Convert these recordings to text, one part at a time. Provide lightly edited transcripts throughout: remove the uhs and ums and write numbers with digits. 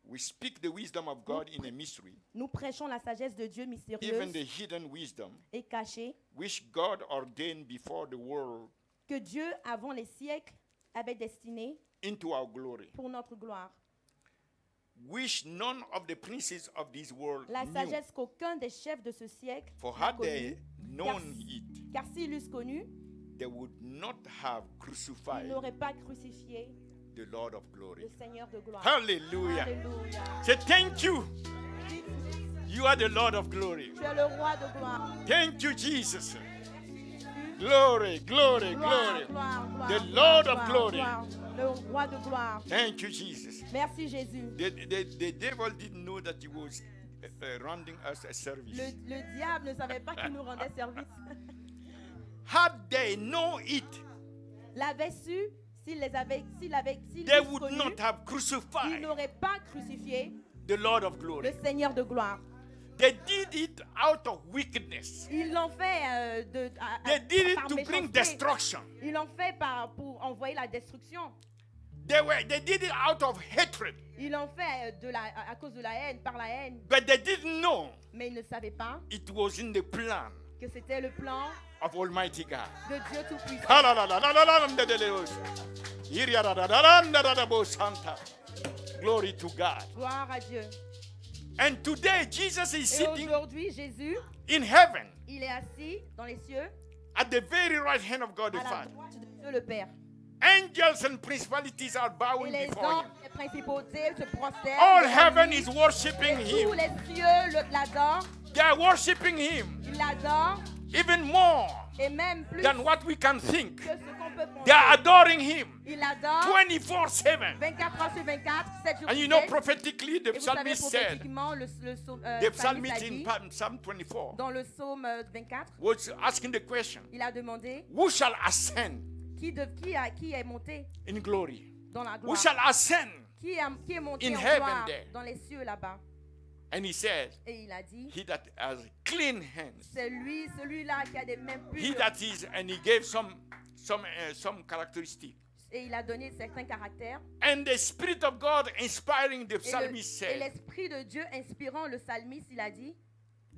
We speak the wisdom of God in a mystery, Nous prêchons la sagesse de Dieu even mystérieuse the hidden wisdom, et cachée which God ordained before the world que Dieu, avant les siècles, avait destinée into our glory, pour notre gloire. which none of the princes of this world La knew. sagesse qu'aucun des chefs de ce siècle For n'a had they connue, known it, car s'ils l'eussent connu, they would not have ils crucified n'auraient pas crucifié the Lord of glory. le Seigneur de gloire. Hallelujah. Alléluia. Say thank you. You are the Lord of glory. Tu es le roi de gloire. Thank you, Jesus. Glory, glory, Gloire, glory. gloire, gloire, The gloire, Lord of gloire, glory. gloire. Le roi de gloire. Thank you, Jesus. Merci Jésus. The devil didn't know that he was rendering us a service. Le diable ne savait pas qu'il nous rendait service. Had they known it, L'avait su, s'il they l'eussent would connu, not have il crucified n'aurait pas crucifié the Lord of le glory. Seigneur de gloire. They did it out of wickedness. Ils l'ont fait They did it par to bring méchanceté. destruction. Ils l'ont fait pour envoyer la destruction. They did it out of hatred. Ils l'ont fait à cause de la haine, par la haine. But they didn't know Mais ils ne savaient pas it was in the plan que c'était le plan of Almighty God. de Dieu Tout-Puissant. Glory to God. Gloire à Dieu. And today Jesus is Et sitting aujourd'hui, Jésus, in heaven il est assis dans les cieux, at the very right hand of God the à la Father. droite de Dieu le Père. Angels and principalities are Et bowing les before anges, him. les principautés se prosternent. All devant heaven lui. is worshiping Et him. tous les cieux l'adorent. They are worshiping him Ils l'adorent. even more Et même plus than what we can think. que ce qu'on peut They are penser. adoring him Ils l'adorent 24/7. 24 heures sur 24, 7 jours And you sur know 7. prophetically Et the vous savez psalmist said, prophétiquement, le the psalmiste psalmist a in dit, Psalm 24 dans le psaume 24, was asking the question, il a demandé who shall ascend qui est monté in glory? dans la Who gloire, shall ascend? qui est monté in en heaven gloire there? dans les cieux là-bas. And he said, Et il a dit, he that has clean hands, c'est lui, celui-là qui a des mains he pures. that is, and he gave some characteristics. Et il a donné certains caractères. And the Spirit of God inspiring the Et psalmist said l'Esprit de Dieu inspirant le psalmiste, il a dit,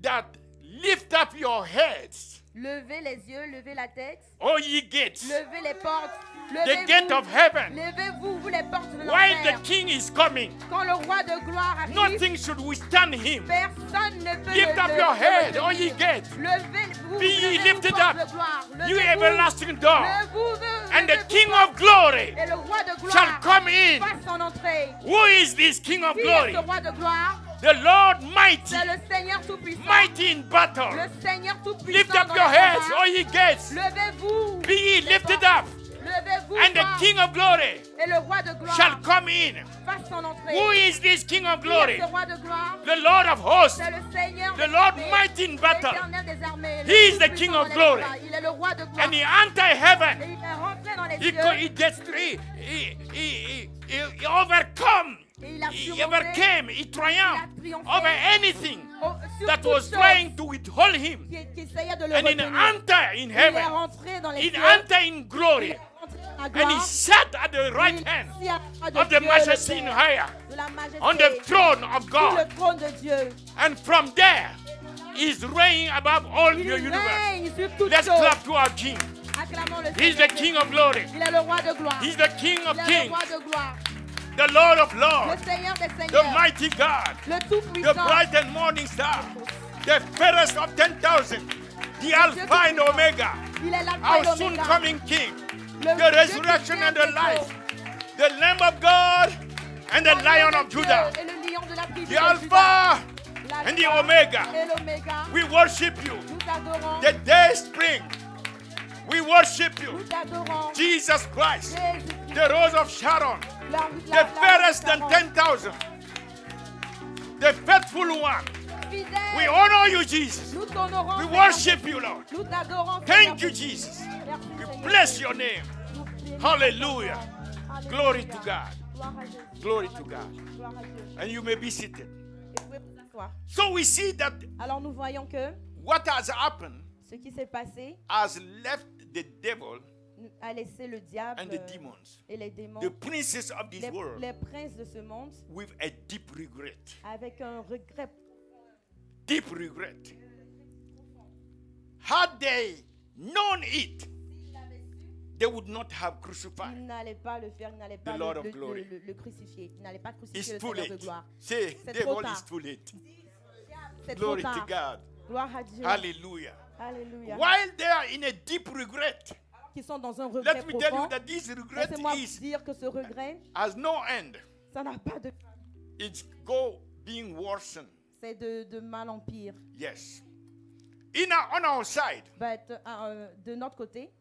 that lift up your heads, levez les yeux, levez la tête, O ye gates, levez les portes, the gate of heaven. levez-vous, vous les portes de While the l'enfer. King is coming, Quand le roi de gloire arrive, nothing should withstand him. personne ne peut Lift up your head, O ye gates, Levez-vous, Be ye levez-vous, lifted portes up, de gloire. you Levez-vous, everlasting door, levez-vous, and the levez-vous, King of glory et le roi de shall gloire come in. fasse son entrée. Who is this King of Qui est glory? ce roi de gloire? The Lord mighty, C'est le Seigneur Tout-Puissant. mighty in battle. Le Seigneur Tout-Puissant. Lift up dans your les heads, combats. O ye gates, Levez-vous. be ye les lifted portes. up, Levez-vous. and the portes. King of glory Et le roi de gloire shall come in. fasse son entrée. Who is this King of Qui est glory? ce roi de gloire? The Lord of hosts, C'est le Seigneur the des Lord armées, mighty in battle. l'Éternel des armées, le He is the Tout-Puissant King dans of les glory. combats. Il est le roi de gloire. And he entered heaven. Et il est rentré dans les He, cieux. he gets he overcome. Et il a He surmonté. overcame. He triumphed Il a triomphé. over anything Sur that toute was chose trying to withhold him. qui essayait de le And he retenir. entered in Il est heaven. rentré dans les He cieux. entered in Il glory. est rentré dans la And he gloire. sat at the right Il est hand assis à la droite de of the Dieu, majesty le in Père, higher, de la majesté, on the throne of sur God. le trône de Dieu. And from there, he's reigning above all Il the universe. règne sur toute Let's chose. clap to our King. Acclamons le He's Seigneur. the King of glory. Il est le roi de gloire. He's the King of Il est le kings, roi de gloire. the Lord of Le lords, Seigneur des the seigneurs. mighty God, Le the tout-puissant. bright and morning star, the fairest of 10,000, the Alpha and Omega, Il est l'alpha et our l'oméga. soon coming King, Le the Dieu resurrection qui vient and the bientôt. life, the Lamb of God and the Lion of Judah, Et le lion de la tribu the de Juda. Alpha L'alpha and the Omega. et l'oméga. We worship you. Nous t'adorons. The day spring, we worship Nous you. t'adorons. Jesus Christ, Jésus, the Rose of Sharon, la the fairest than 10,000, the faithful one. fidèle. We honor you, Jesus. Nous t'honorons. We Seigneur. worship you, Lord. Nous t'adorons. Thank you, Seigneur. Jesus. Merci, We Seigneur. bless your name. Nous bénissons. Hallelujah. Alléluia. Glory to God. Gloire à Jésus. Glory to God. Gloire à Dieu. And you may be seated. Et vous pouvez vous asseoir. So we see that Alors nous voyons que what has happened ce qui s'est passé has left the devil a laissé le diable and the demons, et les démons, the princes of this world, les princes de ce monde, with a deep regret. avec un regret. Deep regret. Had they known it, they would not have crucified. Il n'allait pas le faire, il n'allait pas Lord of glory. le crucifier. Il n'allait pas crucifier It's le too Seigneur de late. gloire. Say, C'est devil trop is tard. too late. C'est trop Glory to tard. God. Gloire à Dieu. Hallelujah. Alléluia. While they are in a deep regret, Qui sont dans un regret let me tell you profond. that this regret Laissez-moi is dire que ce regret, has no end. ça n'a pas de... It's go being worsened. C'est de mal en pire. Yes. On our side, But, de notre côté,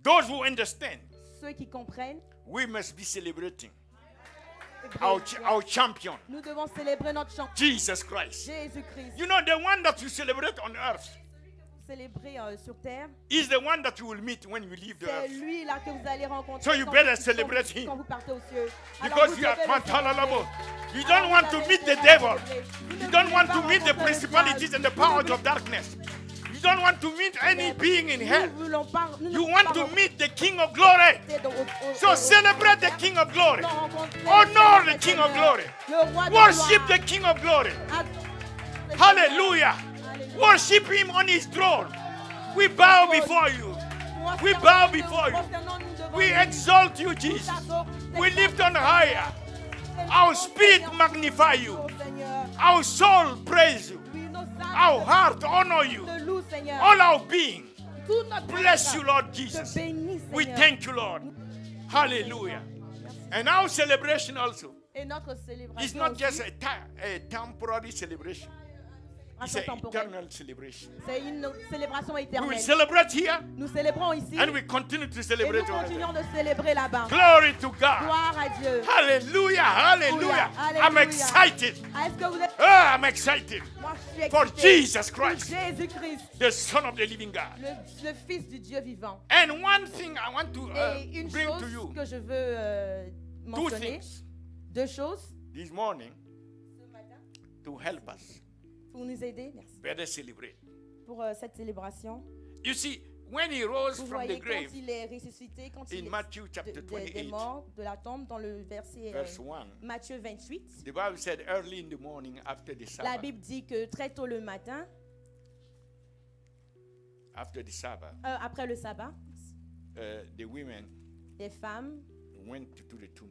those who understand, ceux qui comprennent, we must be celebrating eh our, bien, our champion, nous devons célébrer notre champion, Jesus Christ. Jésus-Christ. You know, the one that you celebrate on earth Célébrer sur terre, is the one that you will meet when you leave the c'est earth. lui là que vous allez rencontrer So you quand better vous- celebrate quand, him. quand vous partez aux cieux. Alors Because vous you are devez le pantalalabo. célébrer. You don't want to meet the devil. You don't want to meet the principalities and the powers of darkness. You don't want to meet any being in hell. Nous voulons pas- nous ne You voulons want pas to meet the King of Glory. rencontrer So celebrate the King of Glory. nous rencontrer Honor le the King of Seigneur, Glory. le roi de Worship gloire. the King of Glory. Ad- Hallelujah. Alléluia. Worship him on his throne. We bow before you. We bow before you. We exalt you, Jesus. We lift on higher. Our spirit magnify you. Our soul praise you. Our heart honor you. All our being. Bless you, Lord Jesus. We thank you, Lord. Hallelujah. And our celebration also Et notre is célébration not aussi, just a temporary celebration. It's an temporelle. eternal celebration. C'est une célébration We will éternelle. celebrate here Nous célébrons ici and we continue to et nous celebrate over continuons there. de célébrer là-bas. Glory to God. Gloire à Dieu. Hallelujah. Hallelujah. Alléluia. I'm excited. Est-ce que vous êtes... Ah, I'm excited Moi, je suis for excité Jesus pour Christ, Jésus-Christ, the Son of the living God. le Fils du Dieu vivant. And one thing I want to Et une bring to chose you, que je veux two mentionner, things deux choses this morning to help us pour nous aider, merci, better celebrate. pour cette célébration. You see, when he rose Vous from the voyez, grave quand il est ressuscité, quand il in est Matthew chapter des 28, morts, de la tombe, dans le verset verse 1, Matthieu 28, the Bible said early in the morning after the la Sabbath, Bible dit que très tôt le matin, après le sabbat, the women les femmes went to the tomb.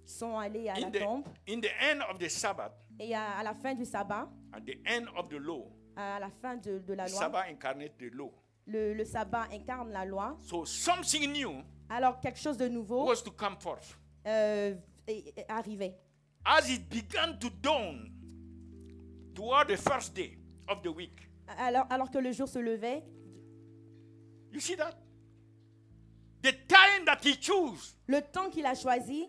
sont allées à la tombe. In the end of the Sabbath, Et à la fin du sabbat, at the end of the law, à la fin de la the loi, Sabbath incarnates the law. le sabbat incarne la loi. So something new Alors quelque chose de nouveau was to come forth. arrivait. As it began to dawn toward the first day of the week. Alors que le jour se levait, You see that? The time that he chose le temps qu'il a choisi,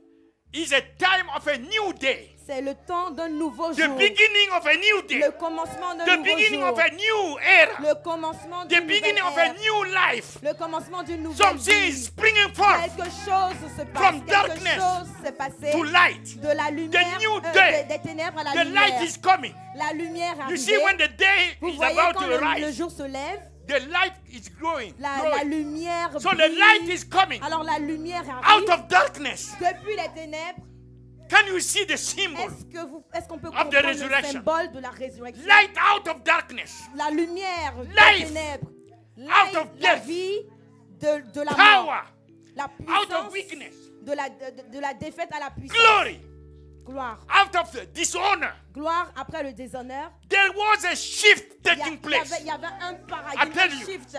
is a time of a new day. c'est le temps d'un nouveau The jour. beginning of a new day. Le commencement d'un The nouveau beginning jour. of a new era. Le commencement The d'une beginning nouvelle of a ère. new life. Le commencement d'une nouvelle Something is vie. springing forth Quelque chose se passe. From Quelque darkness chose s'est passé. to light. De la lumière, new day. des ténèbres à la The lumière. light is coming. La lumière You arrive. see, when the day Vous is voyez about quand to le rise, jour se lève, the light is growing. la growing. lumière So the brille. light is coming Alors la lumière arrive. out of darkness. Depuis les ténèbres, Can you see the symbol? est-ce qu'on peut Of the comprendre le resurrection. symbole de la résurrection? Light out of darkness. La lumière Life. des ténèbres. Out of La death. vie de la mort. Power La out puissance of weakness. de la défaite à la puissance. Glory Gloire. out of the dishonor. Gloire après le déshonneur. There was a shift Il y, taking il y place avait, il y avait un I paradigme, tell un you, shift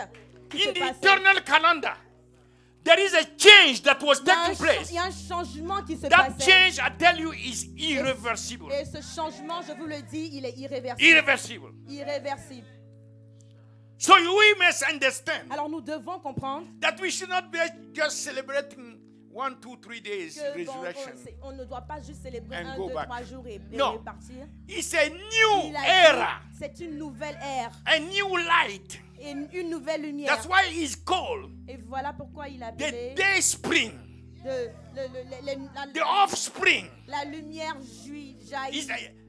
qui in se the passait. eternal calendar. There is a change that was Il y a un taking place. il y a un changement qui se That passait. change, I tell you, is irreversible. Et ce changement, je vous le dis, il est irréversible. Irreversible. Irréversible. So we must understand Alors nous devons comprendre that we should not be just celebrating 1, 2, 3 days que resurrection. on ne doit pas juste célébrer And 1, go 2, back. 3 jours et No. partir. It's a new Il a dit, era, c'est une nouvelle ère a new light. et une nouvelle lumière. That's why it's called Et voilà pourquoi il a the appelé day spring, the offspring. la lumière jaillit.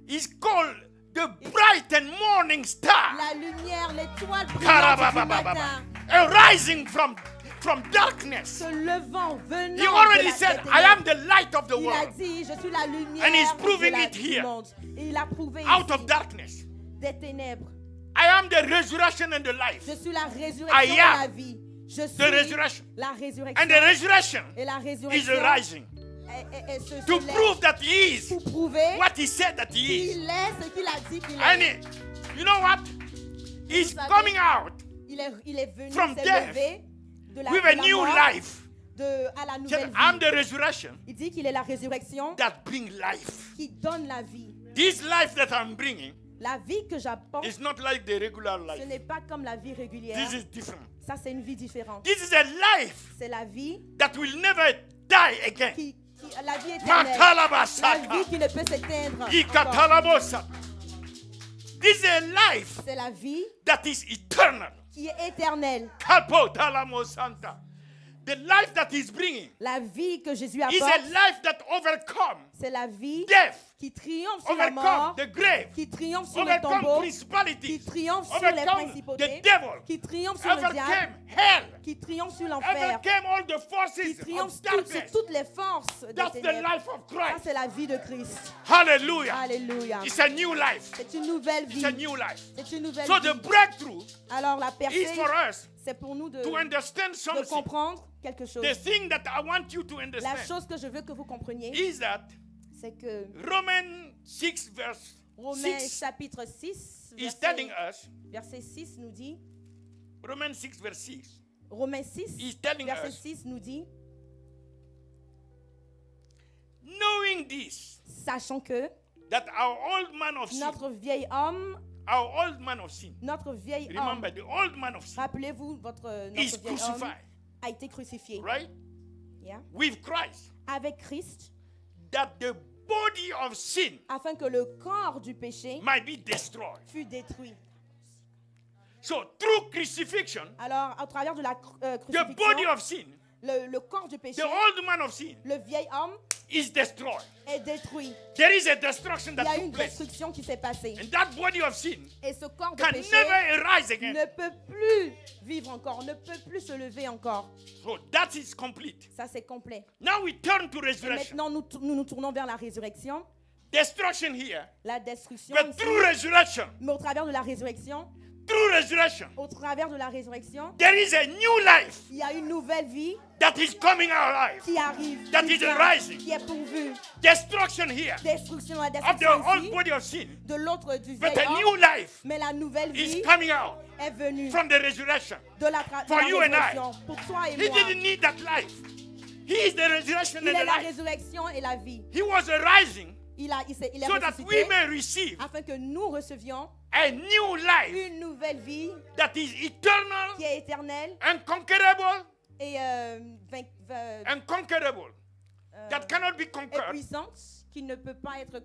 It's called the bright and morning star, La lumière, l'étoile brillante du matin. arising from from darkness. se levant, venant He already de said, la I am the light of the Il a world. dit, je suis la lumière And he's de proving la- it here. du monde. Et il a prouvé Out ici, of darkness. des ténèbres. I am the resurrection and the life. Je suis la I résurrection et am la vie. Je suis The resurrection. la résurrection. And the resurrection Et la is résurrection rising. elle se To lève prove that he is pour prouver what he said that he is. qu'il est ce qu'il a dit qu'il And est. you know what? He's savez, coming out Il est venu from s'est death levé de la, with de a la new mort life. à la He nouvelle said, I'm vie. the resurrection Il dit qu'il est la résurrection that brings life. qui donne la vie. This life that I'm bringing La vie que j'apporte, is not like the regular ce life. n'est pas comme la vie régulière. This is different. Ça, c'est une vie différente. This is a life C'est la vie that will never die again. la vie éternelle. La Matalabasaka. vie qui ne peut s'éteindre. encore. Ikatalabosa. This is a life C'est la vie that is eternal. qui est éternelle. Kapotalamosanta. The life that he's bringing La vie que Jésus is a apporte, life that overcomes c'est la vie death, qui triomphe sur la overcomes mort, the grave, qui triomphe sur le overcomes tombeau, qui principalities, triomphe sur les overcomes principautés, the devil, qui triomphe sur le diable, overcame hell, qui triomphe sur l'enfer, overcame all the qui forces triomphe of sur darkness. toutes les forces des That's the ténèbres. life of Ça, Christ. c'est la vie de Christ. Hallelujah. Alléluia. It's a new life. C'est une nouvelle It's vie. a new life. C'est une nouvelle So the vie. breakthrough Alors la is percée, for us c'est pour nous de to understand something. comprendre quelque chose. The thing that I want you to La understand chose que je veux que vous compreniez, is that c'est que Romans 6 verse Romains 6 chapitre 6, is telling us, verset 6 nous dit, Romans 6 verse 6 Romains 6, is telling verset us, 6 nous dit, knowing this, sachant que that our old man of sin, notre vieil homme, our old man of sin, notre vieil remember homme, the old man of sin rappelez-vous, notre is vieil homme crucified, a été crucifié. right? Yeah. With Christ, Avec Christ, that the body of sin afin que le corps du péché might be destroyed. fût détruit. So through crucifixion, Alors, à travers de la the body crucifixion, of sin, le corps du péché, the old man of sin le vieil homme is destroyed. est détruit. There is a destruction Il that y a took une place. destruction qui s'est passée. And that body of sin Et ce corps de can péché never arise again. ne peut plus vivre encore, ne peut plus se lever encore. So that is complete. Ça, c'est complet. Now we turn to Et resurrection. maintenant, nous tournons vers la résurrection. Destruction here. La destruction, But ici, through resurrection, mais au travers de la résurrection, au travers de la résurrection, there is a new life il y a une nouvelle vie that is coming alive. qui arrive, That qui is vient, arising. qui est pourvue. Destruction here Destruction, la of the destruction old ici, body of sin. de l'autre du But vieil a homme, new life mais la nouvelle is vie coming out est venue from the resurrection. de la for you and I. résurrection pour toi et He moi. didn't need that life. He is the resurrection Il and est the la life. résurrection et la vie. He was arising Il est so that ressuscité we may receive afin que nous recevions a new life une nouvelle vie that is eternal, qui est éternelle unconquerable, et unconquerable, that cannot be et conquered, puissante, qui ne peut pas être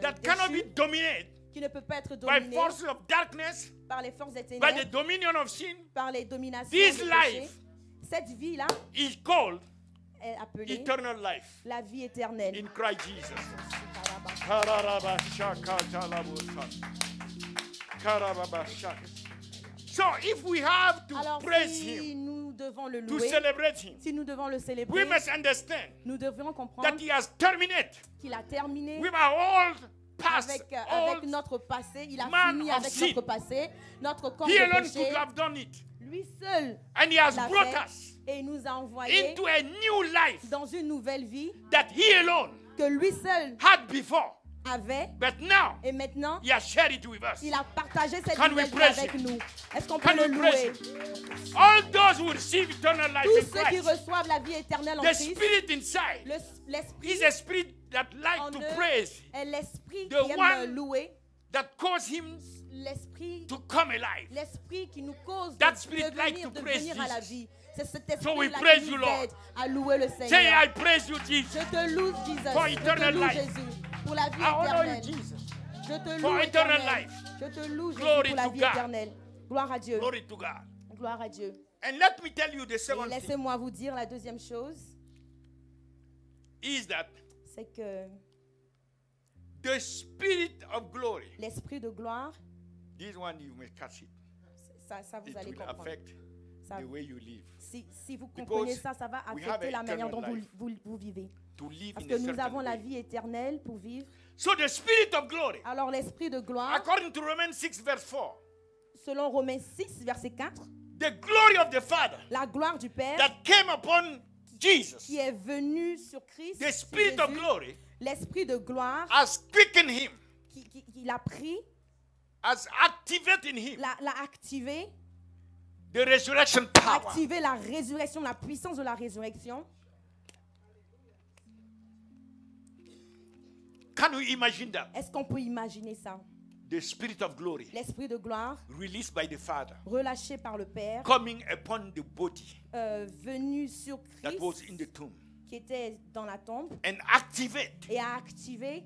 that cannot be déchue, dominated qui ne peut pas être by dominée forces of darkness, par les forces des by the ténèbres, dominion of sin. par les dominations This du péché. life Cette vie-là is called est appelée eternal life la vie éternelle. in Christ Jesus. So if we have to Alors praise si him, nous devons le to louer, celebrate him, si nous devons le we célébrer, must understand nous devons comprendre that he has terminated qu'il a terminé with our old past, avec old notre passé. Il a man fini of avec sin. notre passé, notre corps he de alone péché. could have done it. Lui seul And he has l'a brought fait us et il nous a envoyés into a new life dans une nouvelle vie that he alone que lui seul had before. avait. But now Et maintenant, he has shared it with us. il a partagé cette Can we nouvelle vie praise avec him? nous. Est-ce qu'on peut Can le we praise louer? All those who receive eternal life Tous in ceux qui Christ, reçoivent la vie éternelle en the Christ, spirit inside l'esprit is a spirit that like en to eux praise, est l'esprit The qui aime one louer, that cause him l'esprit to come alive. l'esprit qui nous cause That de spirit like venir, to de praise venir à la Jesus. vie. C'est cet So we esprit-là praise qui you, nous Lord. aide à louer le Say, Seigneur. I praise you, Jesus. Je te loue, Jesus. For Je te eternal loue, life. Jésus, pour la vie I honor you, éternelle. Jesus. Je te For loue, eternal éternel. life. Je te loue, Jésus, Glory pour la to vie God. éternelle. Gloire à Dieu. Glory to God. Gloire à Dieu. And let me tell you the Et second thing laissez-moi vous dire la deuxième chose, is that c'est que the spirit of glory, l'esprit de gloire, this one you may catch it, ça vous it allez will comprendre. affect Ça, the way you live. si vous comprenez ça, ça va we have affecter la manière dont eternal vous vivez. To live Parce in que a nous certain avons la way. vie éternelle pour vivre. So the Spirit of glory, Alors l'esprit de gloire, according to Romans 6 verse 4, selon Romains 6, verset 4, the glory of the Father la gloire du Père that came upon Jesus, qui est venue sur Christ, the sur Spirit of Jésus, glory, l'esprit de gloire has quickened him, qui l'a pris, has activated in him l'a activé, the resurrection power. activé la résurrection, la puissance de la résurrection. Can we imagine that? Est-ce qu'on peut imaginer ça? The Spirit of glory L'esprit de gloire, released by the Father, relâché par le Père, coming upon the body venu sur that Christ, was in the tomb, qui était dans la tombe, and activate et a activé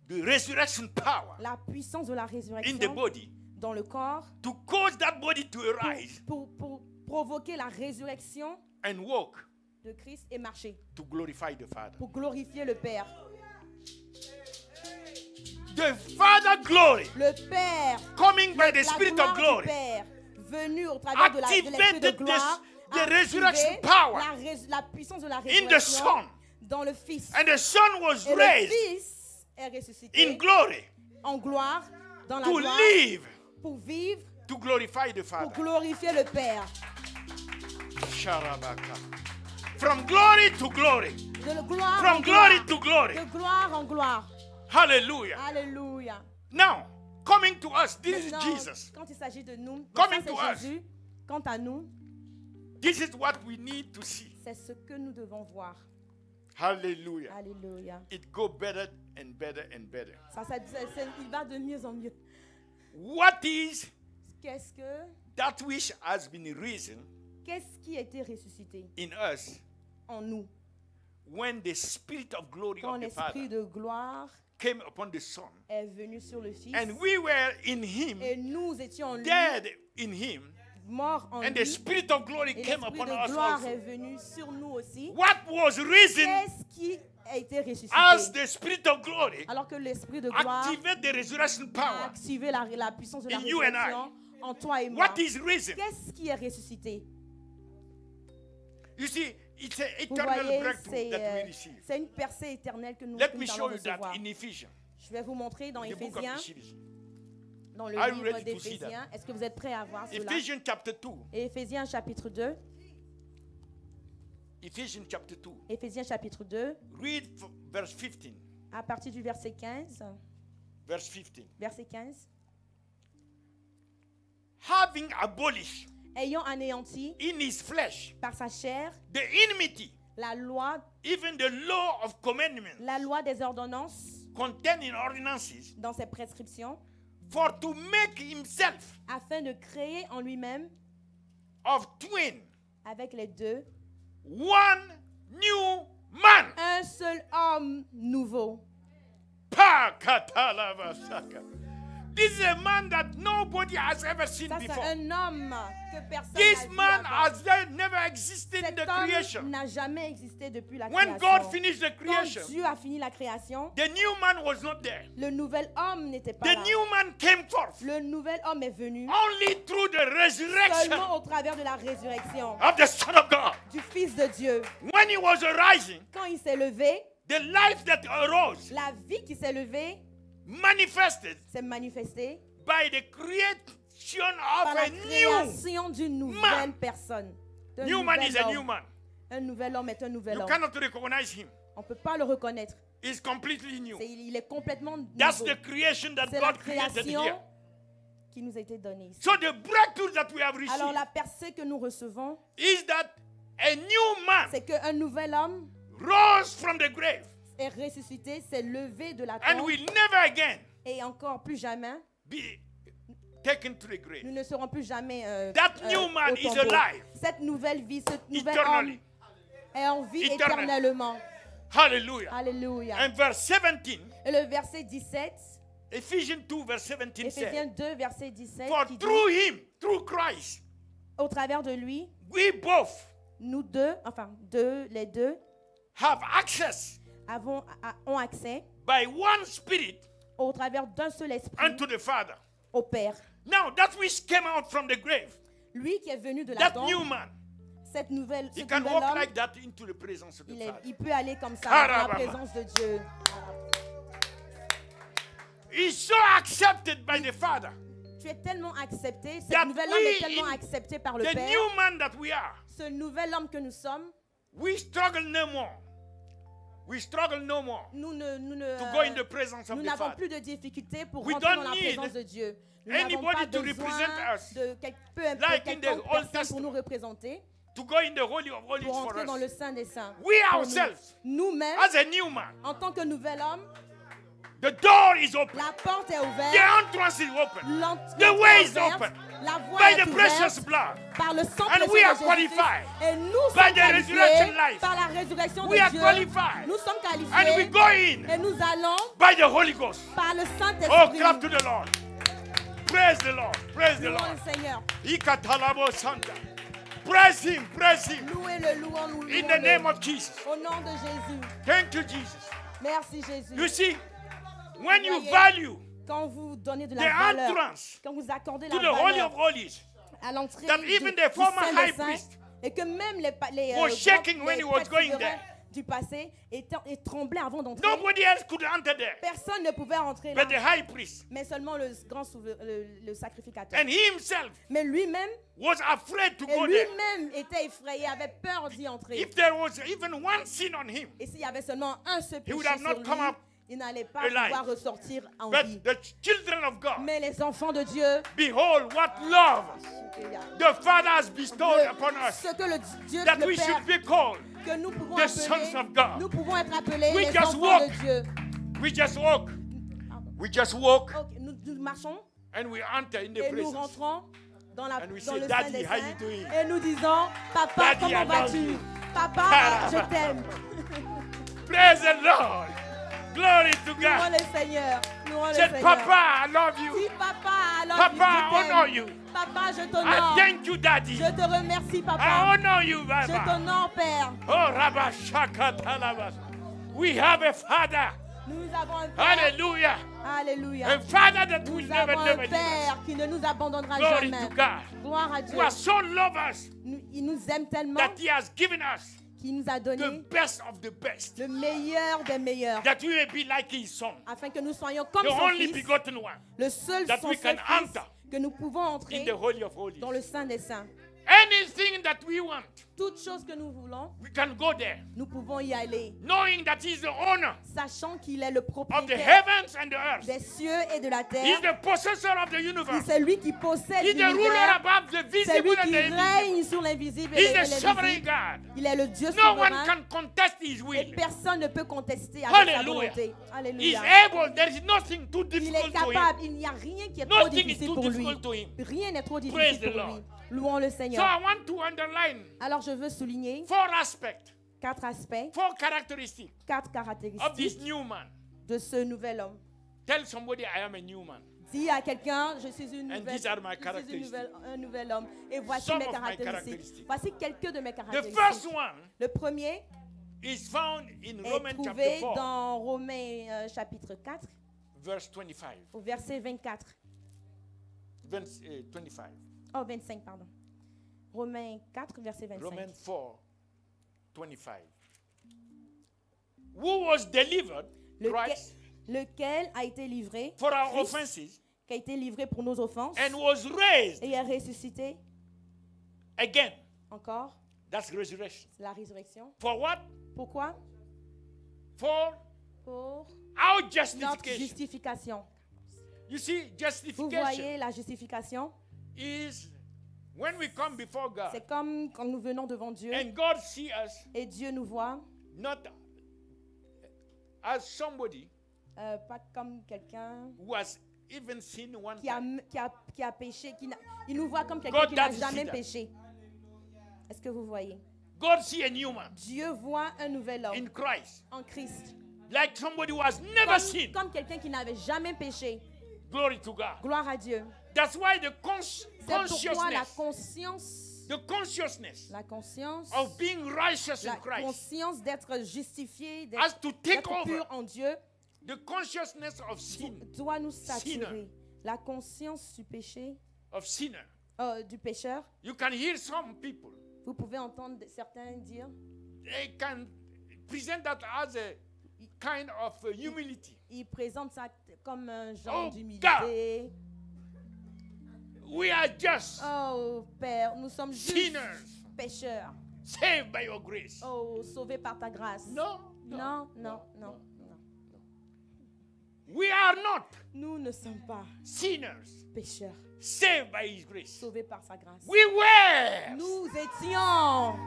the resurrection power la puissance de la in the résurrection body dans le corps to cause that body to arise pour provoquer la résurrection and walk de Christ et marcher, to glorify the Father. pour glorifier le Père. The Father glory Le Père, coming by the la Spirit gloire of du glory Père, venu au travers de l'esprit de activated gloire, the a resurrection activé power la puissance de la in the résurrection Son, dans le Fils. and the Son was Et le raised Fils est in ressuscité glory en gloire, dans la to gloire, live pour vivre, to glorify the pour Father. glorifier le Père. Sharabaka. From glory to glory. De gloire From en glory gloire. to glory. De gloire en gloire. Hallelujah. Alléluia. Now, coming to us, this is Maintenant, Jesus. quand il s'agit de nous, Coming ça, to c'est us. Jésus. Quant à nous, This is what we need to see. c'est ce que nous devons voir. Hallelujah. Alléluia. It go better and better and better. Il va de mieux en mieux. What is Qu'est-ce que that which has been risen Qu'est-ce qui a été ressuscité in us en nous when the Spirit of glory quand of the l'esprit Father de gloire came upon the Son? est venu sur le Fils And we were in Him, et nous étions en lui, dead in Him, morts en and the lui, Spirit of glory et came l'esprit upon de us gloire est also. venu sur nous aussi. What was risen Qu'est-ce qui a été ressuscité as the Spirit of glory alors que l'esprit de gloire activate the resurrection a power? activé la puissance de la In you and I. résurrection en toi et moi? What is risen? Qu'est-ce qui est ressuscité? You see, it's an Vous eternal voyez, breakthrough that we receive. c'est une percée éternelle que nous Let me allons show you that recevoir. in Ephesians, Je vais vous montrer dans the book of Éphésiens, Ephesians. dans le Are you livre ready to see that? d'Éphésiens. Est-ce que vous êtes prêts à voir cela? Ephesians chapter 2. Éphésiens chapitre 2. Ephesians chapter 2. Éphésiens chapitre 2, Read verse 15. à partir du verset 15. Verse 15. Verset 15. Having abolished Ayant anéanti in his flesh par sa chair the enmity, la loi of commandments des ordonnances contained in ordinances, dans ses prescriptions, for to make himself afin de créer en lui-même, of twin avec les deux, one new man. un seul homme nouveau. Pakatalabasaka. This is a man that nobody has ever seen Ça, c'est before. un homme que personne This n'a vu man avant. has never existed in Cet the homme creation. n'a jamais existé depuis la When création. God finished the creation, Quand Dieu a fini la création, the new man was not there. le nouvel homme n'était pas The là. new man came forth Le nouvel homme est venu only through the resurrection seulement au travers de la résurrection of the Son of God. du Fils de Dieu. When he was arising, Quand il s'est levé, the life that arose la vie qui s'est levée manifested s'est manifestée by the creation par of la a new création d'une nouvelle man. personne. D'un new man nouvel is a homme. new man. Un nouvel homme est un nouvel You homme. cannot recognize him. On ne peut pas le reconnaître. He's completely new. Il est complètement That's nouveau. the creation that C'est la God created création here. qui nous a été donnée ici. So the breakthrough that we have Alors received la percée que nous recevons, is that a new man c'est qu'un nouvel homme rose from the grave est ressuscité, s'est levé de la and tombe will never again et encore plus jamais, be taken to the grave. nous ne serons plus jamais That new man au is tombeau. alive Cette nouvelle vie, ce nouvel eternally. homme est en vie Eternally. éternellement. Hallelujah. Alléluia. And verse 17, Et le verset 17, Ephesians 2 verse 17 Éphésiens says, 2, verset 17, for qui dit, through him, through Christ, au travers de lui, we both nous les deux, have access ont accès by one spirit au travers d'un seul esprit unto the Father. au Père. Now that which came out from the grave Lui qui est venu de la That tombe, new man, cette nouvelle, he ce can nouvel walk homme, like that into the presence of the Father. il peut aller comme ça Ah, dans la Rabba. présence de Dieu. He's so accepted by the Father. Tu es tellement accepté, ce That nouvel homme est we tellement in accepté par le The Père. new man that we are, Ce nouvel homme que nous sommes, we struggle no more. We struggle no more nous to go in the presence of nous the n'avons Father. plus de difficultés pour We rentrer don't dans la need présence de Dieu. Nous n'avons anybody pas to besoin represent us, de peu importe like in the quelconque Old personne pour Testament. nous représenter, To go in the Holy of Holies pour for entrer dans le us. Saint des Saints. We Pour ourselves, nous-mêmes, as a new man, en tant que nouvel homme, the door is open. la porte est The ouverte, entrance is open. l'entrée The way est is ouverte, open. la voie By est the precious ouverte blood. par le sang And précieux we de are Jésus-Christ. qualified Et nous by sommes the resurrection qualifiés life. par la résurrection We de are Dieu. qualified. Nous sommes And qualifiés we go in et nous allons by the Holy Ghost. par le Oh, Saint-Esprit. clap to the Lord. Praise the Lord. Praise the Louons Lord. le Seigneur. Ikatalabo Santa. Praise Him. Praise Him. Louez-le, louons-le. In the name of Jesus. Au nom de Jésus. Thank you, Jesus. Merci Jésus. You see, when you Voyez, value quand vous donnez de la the valeur, entrance quand vous accordez to la the Holy valeur of Holies, à l'entrée that du, even du the former Saint des high Saints, priest et que même les was shaking when he was prêtres going souverains there. du passé et tremblaient avant d'entrer. nobody else could enter there Personne ne pouvait entrer là, but the high priest. mais seulement le grand le sacrificateur. And he himself Mais lui-même, was afraid to et go there. lui-même était effrayé, avait peur d'y entrer. If there was even one sin on him, Et s'il y avait seulement un seul péché would have sur not lui, come up il n'allait pas alive. pouvoir ressortir en but vie. the children of God, Mais les enfants de Dieu, behold what love the Father has bestowed upon us, ce que le Dieu, that le we Père, should be called. que nous pouvons the sons appeler, of God. nous pouvons être appelés We les just enfants walk. de Dieu. We just walk. Pardon. We just walk Ok, nous marchons and we enter in the et nous presence. rentrons dans And we dans say, le Daddy, Saint des how you Saints doing? et nous disons, Papa, Daddy, I comment love vas-tu? you. Papa, je t'aime. Praise the Lord. Glory to Louons God. le Seigneur. Louons le Said, Seigneur. Papa, I love you. Dis papa, alors Papa, I je honor t'aime. you. Papa, je I t'honore. thank you, Daddy. Je te remercie, I papa. honor you, Je Baba. t'honore, Père. Oh, Rabba Shaka Talabas. We have a Father. Nous avons un Père. Hallelujah. Alléluia. A Father that will Nous never, avons un never leave us. Père qui ne nous abandonnera Glory jamais. to God. Gloire à Dieu. Who has so loved us Il nous aime tellement that He has given us qu'il nous a the donné best of the best. le meilleur des meilleurs, That we may be like His Son. afin que nous soyons comme The son only Fils, begotten one. le seul that son we seul can Fils, enter que nous pouvons In entrer the Holy of Holies. dans le Saint des Saints. Anything that we want, Toute chose que nous voulons, we can go there. nous pouvons y aller, Knowing that He's the owner sachant qu'il est le of the propriétaire heavens and the earth. des cieux et de la terre. He's the possessor of the universe. C'est lui qui possède He's the ruler l'univers. above the C'est lui visible and qui the invisible. règne sur l'invisible et He's the l'invisible. sovereign God. Il est le Dieu No one souverain. can contest His Et will. personne ne peut contester avec sa Hallelujah. volonté. He's Alléluia. able. There is nothing too Il est difficult to Him. capable. Il n'y a rien qui est trop Nothing is difficile too pour lui. difficult to Him. Rien n'est trop Praise difficile the pour Lord. lui. Louons le So Seigneur. I want to underline Alors je veux souligner 4 aspects, 4 aspects, 4 characteristics 4 of this caractéristiques new man. de ce nouvel homme. Tell somebody I am a new man. Dis à quelqu'un, je suis une And nouvelle, these are my je suis characteristics. un nouvel homme. Et voici Some mes of my caractéristiques. characteristics. Voici quelques de mes The first caractéristiques. one Le premier is found in est Romans trouvé chapter 4, dans Romains chapitre 4, verse 25. au verset 24. 25. Oh, 25, pardon. Romains 4, verset 25. Romans 4, 25. Who was delivered, Christ, Lequel a été livré, for our Christ, offenses, qui a été livré pour nos offenses, and was raised et est ressuscité again. encore. That's resurrection. C'est la résurrection. For what? Pourquoi? For Pour our notre justification. justification. You see, Vous justification voyez, la justification, is when we come before God c'est comme quand nous venons devant Dieu and God see us et Dieu nous voit, not as somebody pas comme quelqu'un who has even sinned one qui a, time. qui a péché, il nous voit comme quelqu'un God qui n'a doesn't jamais see that. péché. Est-ce que vous voyez? God see a new man Dieu voit un nouvel homme in Christ, en Christ. like somebody who has never sinned. Comme quelqu'un qui n'avait jamais péché. Glory to God. Gloire à Dieu. That's why the C'est pourquoi consciousness la conscience of being righteous in la Christ conscience d'être justifié, has to take d'être over. pur en Dieu, The consciousness of sin, doit nous saturer. Sinner. La conscience du péché, of sinner, du pécheur, You can hear some people. vous pouvez entendre certains dire, They can present that as a kind of humility. ils présentent ça comme un genre Oh, d'humilité. We are just Oh Père, nous sommes juste sinners pécheurs. saved by your grace. Oh, sauvés par ta grâce. No, Non, non, non, non. We are not Nous ne sommes pas sinners pécheurs, saved by his grace. sauvés par sa grâce. We were. Nous étions.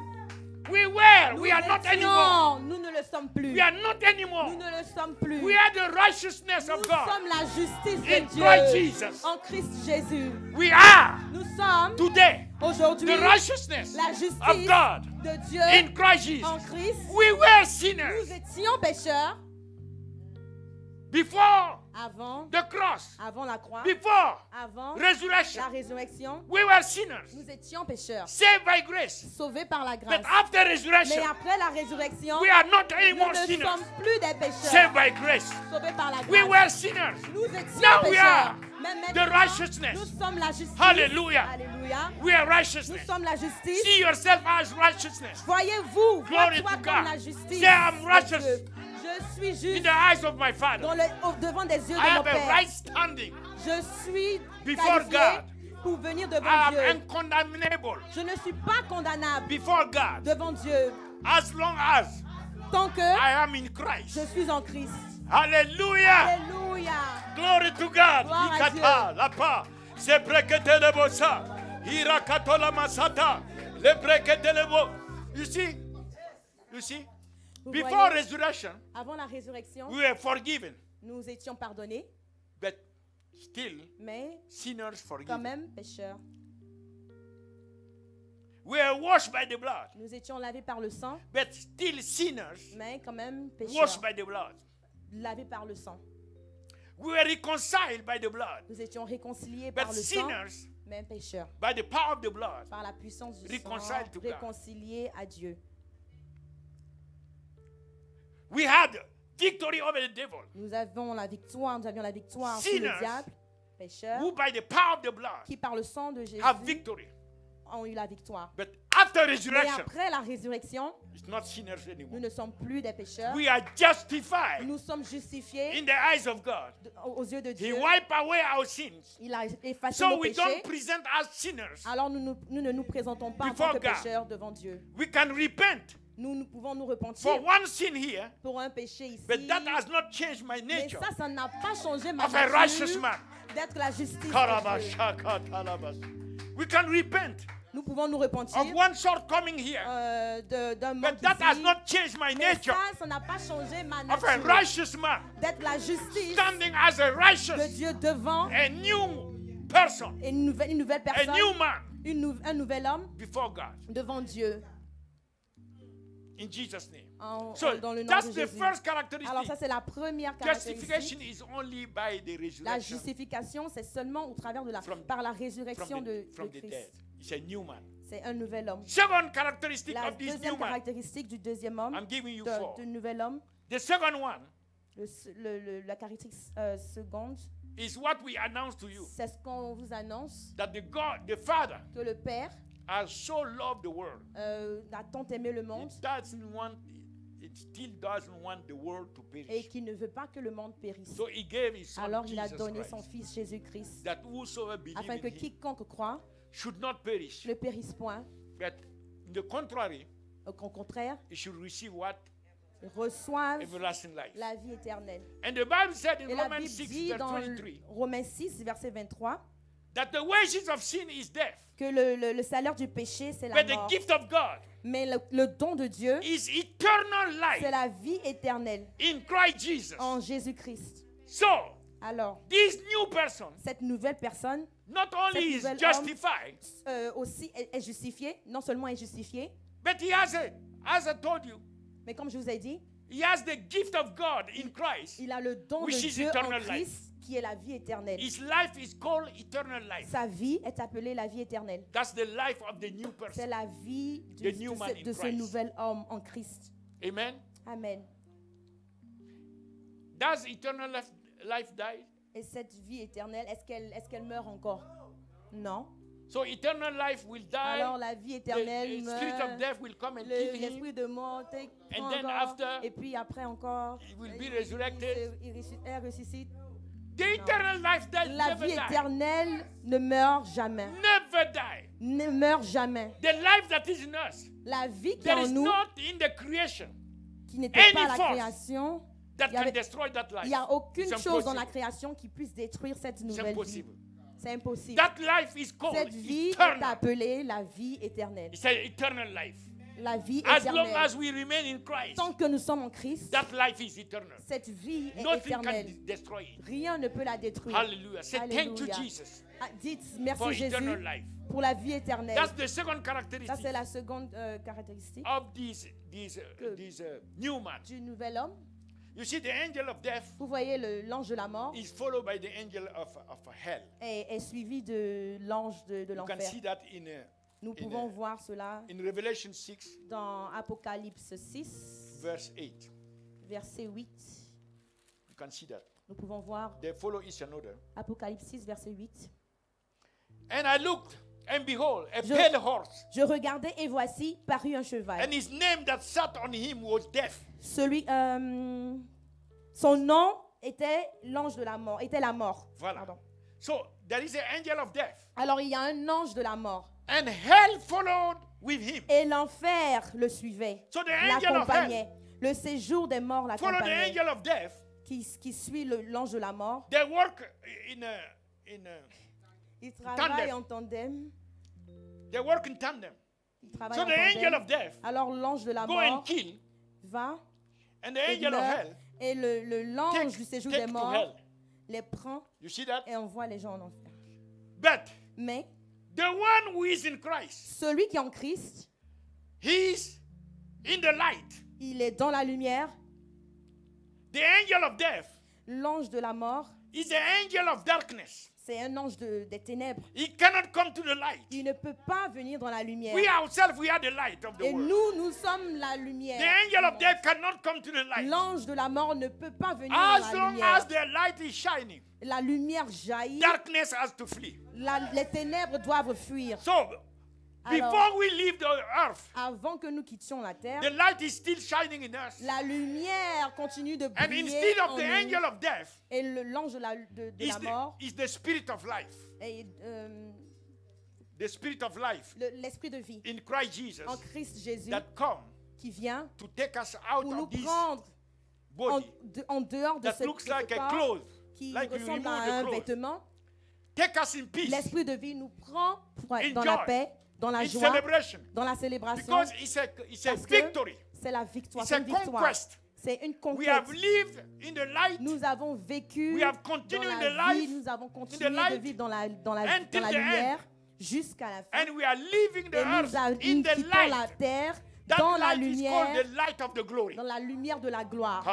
We were. Nous We are not anymore. étions. Nous ne le sommes plus. We are not anymore. Nous ne le sommes plus. We are the righteousness Nous of God sommes la justice in de Dieu Christ Jesus. en Christ Jésus. We are Nous sommes today aujourd'hui the righteousness la of justice God de Dieu in Christ Jesus. en Christ. We were Nous sinners étions pécheurs before avant the cross, la croix, before avant resurrection. la résurrection. We were sinners Nous étions pécheurs, saved by grace. sauvés par la But grâce. after Mais resurrection, après la résurrection, we are not nous anymore ne sinners sommes plus des pécheurs, saved by grace. sauvés par la We grâce. were sinners. Nous étions Now we pécheurs. are Mais the maintenant, righteousness. nous sommes la justice. Hallelujah. Alléluia. We are Nous righteousness. sommes la justice. See yourself as righteousness Voyez-vous, Glory vois-toi to comme God. la justice. Say, I'm de righteous. Dieu. Je suis in juste the eyes of my Father. devant des yeux I de mon have a Père. right standing. Je suis Before qualifié God. pour venir devant I am Dieu. uncondemnable Je ne suis pas condamnable before God devant Dieu as long as tant que I am in Christ. je suis en Christ. Hallelujah. Alléluia. Glory to God. Gloire à Ikata, lapa, se brekete le bosa, irakato la masata, le brekete le bo. You see, Vous before voyez, resurrection, avant la résurrection, we were forgiven, nous étions pardonnés, but still mais sinners quand forgiven. même pécheurs. We were washed by the blood, Nous étions lavés par le sang, but still sinners mais quand même pécheurs. washed by the blood. Lavés par le sang. We were reconciled by the blood, Nous étions réconciliés but par le sang, sinners mais pécheurs. by the power of the blood. Par la puissance du sang, Reconciled to God. réconciliés à Dieu. We had victory over the devil, Nous avions la victoire sur le Sinners. diable, pécheurs, who by the power of the blood qui par le sang de Jésus have victory. ont eu la victoire. But after Mais resurrection, après la résurrection, it's not sinners nous anymore. ne sommes plus des pécheurs. We are justified Nous sommes justifiés in the eyes of God. aux yeux de He Dieu. wiped away our sins. Il a effacé So nos we péchés. don't present as sinners. Alors nous ne nous présentons pas en Before tant que God. pécheurs devant Dieu. We can repent Nous pouvons nous repentir for one sin here, pour un péché ici. but that has not changed my Mais nature ça n'a pas changé ma of a righteous nature man. d'être la justice de Dieu. Karabashakatalabas. We can repent Nous pouvons nous repentir of one shortcoming here, d'un but manque that has ici. not changed my Mais nature ça n'a pas changé ma of a nature righteous man d'être la justice standing as a de righteous, Dieu devant a new person, une nouvelle a personne, new man un nouvel homme before God. devant Dieu In Jesus' name. dans le nom That's de the Jésus. first Alors characteristic. ça c'est la première Justification caractéristique. is only by the La resurrection justification c'est seulement au travers de From- par la résurrection de from the dead. Christ. It's a new man. C'est un nouvel homme. Second characteristic La of this deuxième new man, caractéristique du deuxième homme, I'm giving you four. du nouvel homme, The second one la caractéristique seconde, is what we announce to you, c'est ce qu'on vous annonce, that the Father que le Père has so loved the world. a tant aimé le monde It still doesn't want the world to et perish. qui ne veut pas que le monde périsse. So he gave his son Alors il a Jesus donné Christ, son Fils Jésus-Christ, that whosoever believes afin que in him quiconque croit should not perish, ne périsse point, but in the contrary, au contraire, he should receive what? reçoive Everlasting life. la vie éternelle. And the Bible said in Et la Romans Bible 6, dit verse dans 23, Romains 6, verset 23, that the wages of sin is death, que le salaire du péché, c'est la but the mort. gift of God Mais le don de Dieu, is eternal c'est life la vie éternelle in Christ Jesus. en Jésus-Christ. So, Alors, this new person cette nouvelle personne not only is nouvel justified, aussi est justifiée, non seulement est justifiée, but he has as I told you, mais comme je vous ai dit, he has the gift of God in Christ. il a le don de Which is Dieu en eternal Christ, qui est la vie éternelle. His life is called eternal life. Sa vie est appelée la vie éternelle. That's the life of the new C'est person. la vie The new man in de ce Christ. nouvel homme en Christ. Amen. Amen. Does eternal life die? Et cette vie éternelle, est-ce qu'elle meurt encore? Non. So eternal life will die. Alors la vie éternelle The spirit of meurt. death will come and kill him. L'esprit de mort prend then encore, after, et puis après encore, he will be resurrected. il ressuscite. The eternal life that La never vie die. éternelle ne meurt jamais. Never die. Ne meurt jamais. The life that is in us. La vie qui est There en is nous, not in the creation qui n'était pas any la force création, that il y can avait- destroy that life. il n'y a aucune It's chose dans la impossible. création qui puisse détruire cette It's nouvelle vie. impossible. C'est impossible. That life is called Cette vie est eternal. appelée la vie éternelle. It's an eternal life. La vie As long éternelle. as we remain in Christ, Tant que nous sommes en Christ, that life is eternal. cette vie est Nothing can éternelle. destroy it. Rien ne peut la détruire. Hallelujah. Say thank you, Alléluia. Jesus, Ah, dites for merci eternal Jésus life. pour la vie éternelle. That's the second Ça, characteristic c'est la seconde caractéristique of this new man. du nouvel homme. You see, the angel of death Vous voyez, l'ange de la mort is followed by the angel of hell. est suivi de l'ange de You can l'enfer. see that Nous in, pouvons voir cela in Revelation 6, dans Apocalypse 6, verse 8. verset 8. You can see that. Nous pouvons voir They follow each another. Apocalypse 6, verset 8. And I looked, and behold, a Je- pale horse. Je regardais et voici parut un cheval. And his name that sat on him was Death. Son nom était l'ange de la mort, était la mort. Voilà. Pardon. So there is an angel of death. Alors il y a un ange de la mort And hell followed with him. et l'enfer le suivait, So the angel of l'accompagnait. hell Le séjour des morts follow the l'accompagnait. angel of death. Qui suit l'ange de la mort. They work in Il travaille Tandem. en tandem. they work in tandem. Il travaille So en the angel tandem. of death Alors l'ange de la go and mort kill, va and the et angel of meurt, hell et l'ange du séjour des take to morts hell. les prend You see that? et envoie les gens en enfer. But Mais the one who is in Christ, celui qui est en Christ, he's in the light. il est dans la lumière. The angel of death L'ange de la mort, is the angel of darkness. c'est un ange des ténèbres. He cannot come to the light. Il ne peut pas venir dans la lumière. We ourselves, we are the light of the Et world. nous sommes la lumière. The angel of death cannot come to the light. L'ange de la mort ne peut pas venir As dans la long lumière. as the light is shining, La lumière jaillit, darkness has to flee. les ténèbres doivent fuir. So, Alors, before we leave the earth, avant que nous quittions la terre, the light is still shining in us. la lumière continue de And briller instead of en the nous. angel of death, Et l'ange de la mort, is the spirit of life. est, The spirit of life l'esprit de vie in Christ Jesus en Christ Jésus that come qui vient to take us out pour nous of this prendre body en dehors de that ce looks like a corps cloth, qui like you ressemble remove à the un clothes. vêtement. Take us in peace, L'esprit de vie nous prend pour être In dans la joy. paix, dans la in joie, celebration, dans la célébration. because it's a Parce que victory. c'est la victoire, It's c'est a une victoire. conquest. C'est une We conquête. have lived in the light Nous avons vécu We have dans continued la in the vie, life, nous avons continué de light, vivre dans la until the lumière jusqu'à la fin. and we are leaving the Et earth in nous the quittons la light. terre That dans la light is called lumière, the light of the glory. dans la lumière de la gloire.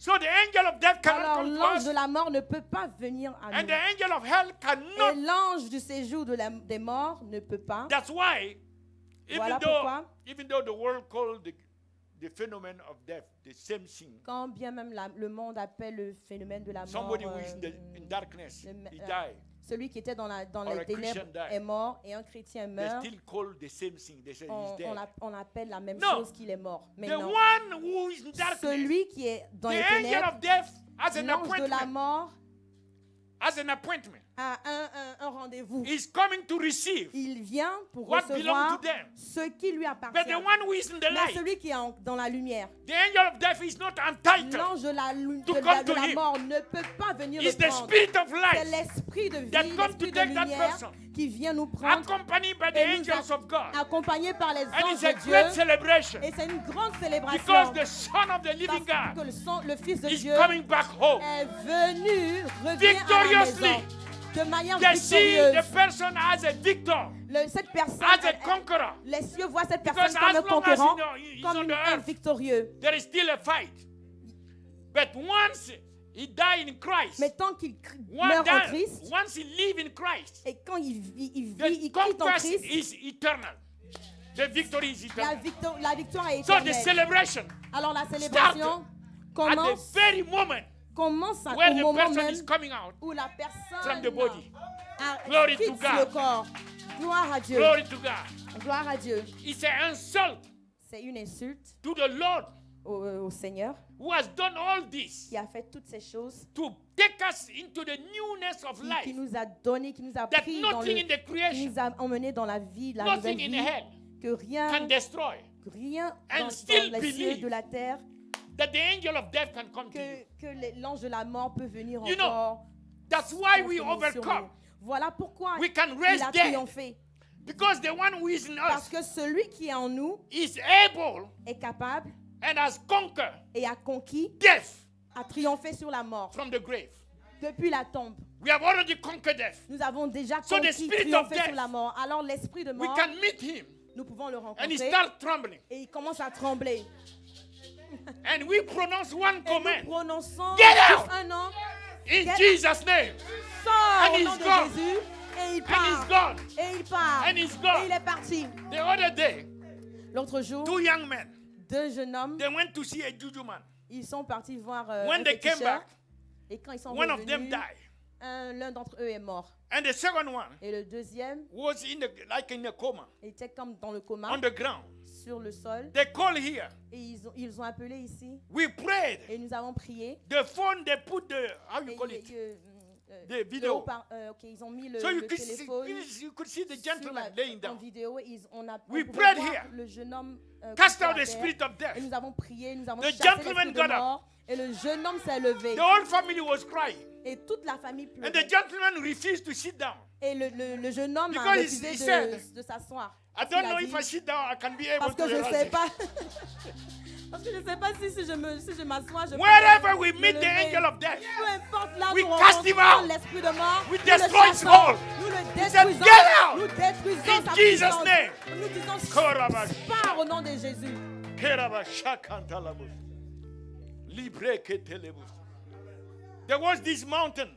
So the angel of death cannot Alors come to l'ange us, de la mort ne peut pas venir à and nous. the angel of hell Et cannot. l'ange du séjour des morts ne peut pas. That's why, Voilà pourquoi, even though the world called the phenomenon of death the same thing, quand bien même le monde appelle le phénomène de la mort, somebody who is in darkness, he died. celui qui était dans Or les a ténèbres Christian died. est mort et un chrétien They meurt. still call the same thing. They say On, he's dead. on appelle la même No. chose qu'il est mort. Mais The non. one who is in darkness, Celui qui est dans the les angel ténèbres, of death has an l'ange de la appointment. mort As an appointment. a un rendez-vous. He's coming to receive Il vient pour what belongs recevoir to them. ce qui lui But appartient. the one who is in the Mais light, celui qui est dans la lumière, the angel of death is not entitled. l'ange de to de come to la him. mort ne peut pas venir It's le the prendre. spirit of C'est life l'esprit de that vie, comes l'esprit to de take that lumière person, qui vient nous prendre accompanied by the et nous angels of God. accompagné par les And anges it's a de great Dieu. celebration Et c'est une grande célébration because the Son of the living parce God que le Fils de is Dieu coming back home. est venu, revient à la Victoriously. maison de manière They see the victorieuse. person as a victor, Cette personne, as a conqueror. les cieux voient cette Because personne comme as un long as conquérant, he's comme on the un earth, victorieux. there is still a fight. But once he died in Christ, Mais tant qu'il meurt en Christ, once he live in Christ, et quand il vit, il the quitte en conquest Christ, is eternal. The victory is la eternal. victoire est So the éternelle. celebration Alors la célébration at the commence very moment commence where au the moment person même is coming out où la from the personne body. quitte Glory to God. le corps. Gloire à Dieu. Glory to God. Gloire à Dieu. It's an insult C'est une insulte to the Lord au Seigneur who has done all this qui a fait toutes ces choses, to take us into the newness of qui life. nous a donné, qui nous a That pris dans nothing le, in the qui creation, nous a emmenés dans la vie, la nothing nouvelle in vie, hell que rien and dans still les cieux believe de la terre, that the angel of death can come to you. que l'ange de la mort peut venir You know, encore. That's why we confirmer sur overcome. nous. Voilà pourquoi We can il raise a death. triomphé. Because the one who is in Parce us que celui qui est en nous is able est capable and has conquered et a conquis, death a triomphé sur la mort. from the grave. Depuis la tombe, We have already conquered death. nous avons déjà So the conquis, spirit of triomphé death, sur la mort. Alors l'esprit de We mort, can meet him nous pouvons le and he rencontrer starts trembling. et il commence à trembler. And we pronounce one Et nous command prononçons Get tous out! un nom, in Get- Jesus' name. sort And au he's nom de gone. Jésus et il And part. he's gone. Et il part. And he's Et gone. il est parti. The other day, L'autre jour, 2 young men, deux jeunes hommes, they went to see a juju man. ils sont partis voir When un they came féticheur. back, Et quand ils sont one of them revenus, died. l'un d'entre eux est mort. And the second one Et le deuxième was like in a coma était comme dans le coma, on the ground. sur le sol. They called here. Et ils ont appelé ici. We prayed. Et nous avons prié. The phone, they put the, how you Et call it? The le video. ok, ils ont mis le, So you le could, see, téléphone you could see the sur gentleman laying en down. vidéo. On We pouvait prayed voir here. le jeune homme Cast couché à out the terre. spirit of death. Et nous avons prié, nous avons The chassé gentleman l'esprit de got up. mort. Et le jeune homme s'est levé. The whole family was crying. Et toute la famille And pleurait. the gentleman refused to sit down. Et le jeune homme a Because refusé he said, de s'asseoir. I Parce don't qu'il a know dit, if I sit down, I can be able parce to que je ne sais rise. pas. Parce que je ne sais pas si je m'assois, je peux Wherever we me meet the lever. angel of death, Peu importe là où we nous cast him rencontrons out. l'esprit de mort, We nous le destroy his chassons. hold. Nous le said, détruisons. "Get out." Nous détruisons In sa Jesus' puissance. name. Nous disons Korabash. pars au nom de Jésus. Kerabashakantalabus. Libreketelebus. There was this mountain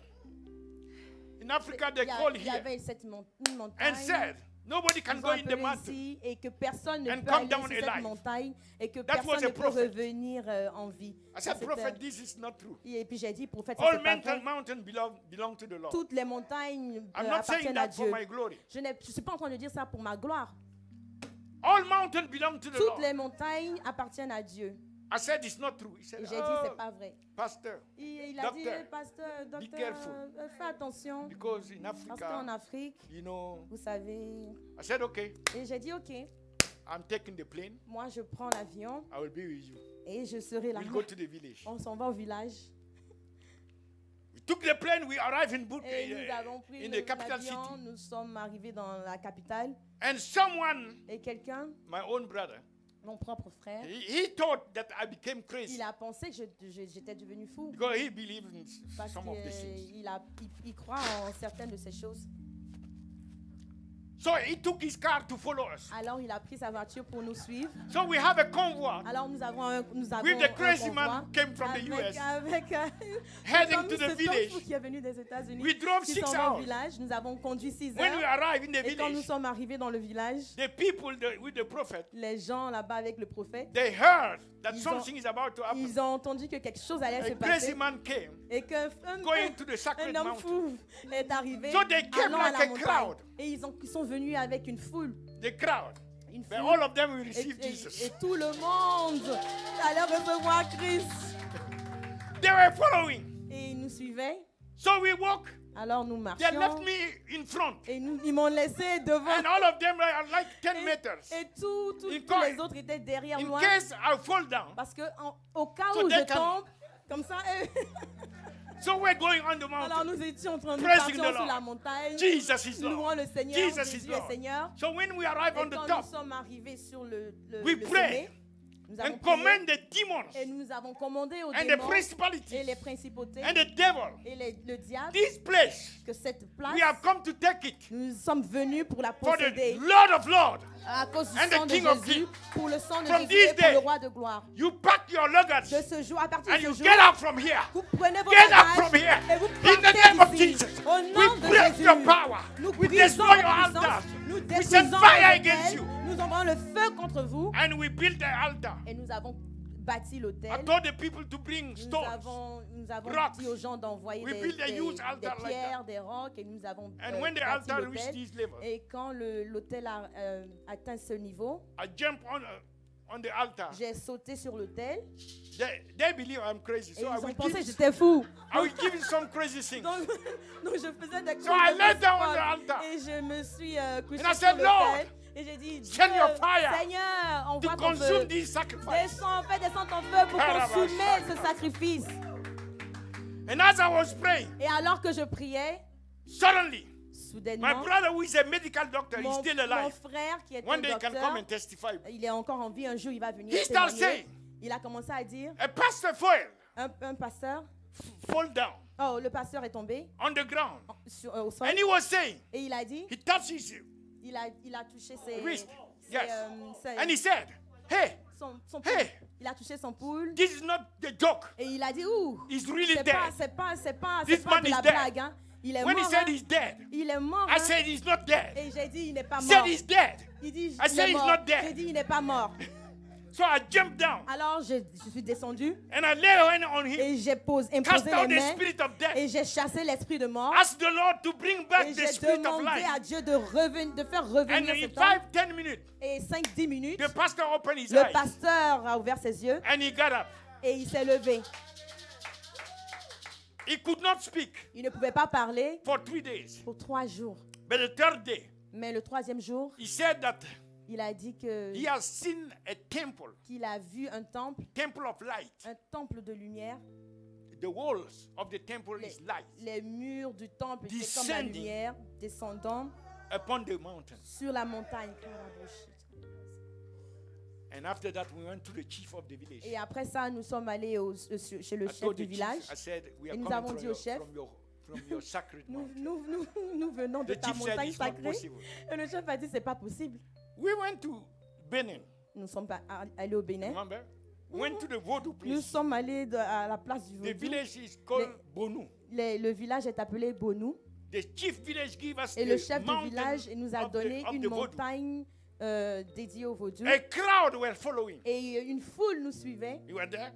in Africa they call Il y here avait une and montagne. said, nobody can Ils go ont in the appelé mountain. ici et que personne ne and peut come aller down sur cette alive. montagne et que That was personne a ne peut prophet. revenir en vie. I Ça, said, c'était- prophet, this is not true. Et puis j'ai dit, prophète, ça, All c'est pas vrai. mountain belong to the Lord. Toutes les montagnes I'm not saying appartiennent à that for Dieu. my glory. Je ne suis pas en train de dire ça pour ma gloire. All mountains belong to the Toutes Lord. les montagnes appartiennent à Dieu. I said it's not true. He said, Et j'ai dit, oh, c'est pas vrai. pastor, Il a dit, Docteur, pasteur, docteur, careful. Fais attention. because in Parce qu'en Africa, Afrique, you know, vous savez. I said, okay, Et j'ai dit, ok, I'm taking the plane. moi je prends l'avion I will be with you. et je serai là. We'll go to the village. On s'en va au village. We took the plane. We arrived in Et nous avons pris in the capital l'avion, city. nous sommes arrivés dans la capitale. And someone, Et quelqu'un, my own brother, mon propre frère, he thought that I became crazy il a pensé que j'étais devenu fou. because he believes in Parce some of these things. qu'il croit en certaines de ces choses. So he took his car to follow us. Alors il a pris sa voiture pour nous suivre. So we have a convoy Alors nous avons un with the crazy man who came from the US, avec heading to the cet village. homme qui est venu des États-Unis. We drove Qui 6 s'en va au hours. village. Nous avons conduit 6 When we heures. arrived in the Et quand nous village, sommes arrivés dans le village, the people with the prophet, les gens là-bas avec le prophète, they heard that Ils ont- something is about to happen. ils ont entendu que quelque chose allait A se crazy passer man came et qu'un going to the sacred homme mountain. fou est arrivé So they came allant à like la a montagne. crowd. Et ils sont venus avec une foule. The crowd. Une But foule. all of them will Et, receive et- Jesus. et tout le monde allait recevoir Christ. They were following. Et ils nous suivaient. So we walk. Alors nous They left marchions. me in front. Et ils m'ont laissé devant. And all of them are like 10 meters. Et tous In tous ca- les autres étaient derrière In moi. case I fall down. Parce que au cas So où they je can- tombe, comme ça, So we're going on the alors mountain. nous étions en train de Praising partir the sur Lord. la montagne. Jesus is Louons Lord. le Seigneur. Jesus is Jésus est Lord. Seigneur. So when we arrive on Et the quand top nous sommes arrivés sur le We le pray. sommet, nous avons and prié command the demons et nous avons commandé aux and the démons et principalities les principautés and the devil, et le diable this place, que cette place, we have come to take it nous sommes venus pour la for the posséder Lord of Lords. à cause du and the sang de King of Jésus, Kings. pour le sang de From Jésus this et pour day, le roi de gloire. You pack your luggage De ce jour, à partir and de you ce get jour, out from here. vous prenez vos Get out bagages from here. et vous In the name of partez d'ici. Jesus. Au We nom de break Jésus, your power. nous We brisons destroy votre your puissance, altars. nous We détruisons send fire vos against hôtels, you. nous envoyons le feu contre vous And we build the altar. et nous avons bâti I l'autel. told the people to bring Nous stones. avons rocks. dit aux gens d'envoyer We des built a huge altar like pierres, des rocs, et nous avons And when the bâti altar reached l'autel. this level, Et quand l'autel a atteint ce niveau, I jumped on the altar. j'ai sauté sur l'autel. They believe I'm crazy, Et so I ils ont will pensé que give, j'étais fou. I will give you some crazy things. Donc je faisais des So I lay de down on folle. the altar. Et je me suis couché And I sur said, l'autel. Et j'ai dit, send Dieu, your fire Seigneur, to envoie ton consume feu. this sacrifice. Descends, fais descendre ton feu pour Parabasha. consumer ce sacrifice. And as I was praying, Et alors que je priais, suddenly, my soudainement, brother, who is a medical doctor, is mon still frère alive. qui est un One day he can docteur, come and testify. il est encore en vie, un jour il va venir He started témoigner. saying, Il a commencé à dire, a pastor fell, un pasteur, fall down le pasteur est tombé on the ground. au sol, And he was saying, et il a dit, he touched his il a touché ses, wrist. ses, Yes. ses- And he said, hey, son hey. pouls. Il a touché son poule this is not the joke. et il a dit, ouh, He's really c'est dead. pas, c'est pas, c'est pas, This c'est pas man de is la dead. blague, hein. Il est When he mort, said hein. he's dead, Il est mort, I hein. said he's not dead. Et j'ai dit, il n'est pas He mort. said he's dead. Il dit, I il said est he's mort. not dead. J'ai dit, il n'est pas mort. So I jumped down Alors, je suis descendu and I laid hand on him, et j'ai cast imposé out les the mains spirit of death, et j'ai chassé l'esprit de mort. asked the Lord to bring back Et the j'ai spirit of demandé life. à Dieu de faire And revenir in cet homme. 5-10 minutes, Et 5-10 minutes, the pastor opened his le eyes pasteur a ouvert ses yeux and he got up. et il s'est levé. He could not speak Il ne pouvait pas parler for 3 days. pour 3 jours. But the third day, Mais le 3e jour, he said that il a dit he has seen a temple, qu'il a vu un temple of light. de lumière. The walls of the temple Les, is light les murs du temple étaient comme la Descending. lumière descendant upon the mountain. sur la montagne. And after that, we went to the chief of the village. Et après ça, nous sommes allés chez le I chef told du the chief, village. I said, we are Et nous coming avons dit au chef, from your sacred Nous, mountain. nous venons de The ta chief said montagne it's not sacrée. possible. Et le chef a dit, c'est pas possible. We went to Benin, Nous sommes allés au Bénin. remember? We went to the Vodou Nous place. sommes allés à la place du The Vaudou. village is called Bonu. Le village est appelé Bonou. The chief village gave us Et le the chef du mountain village nous a of donné the une Vodou. montagne dédiée au Vaudou. A crowd were following. Et une foule nous suivait. You were there?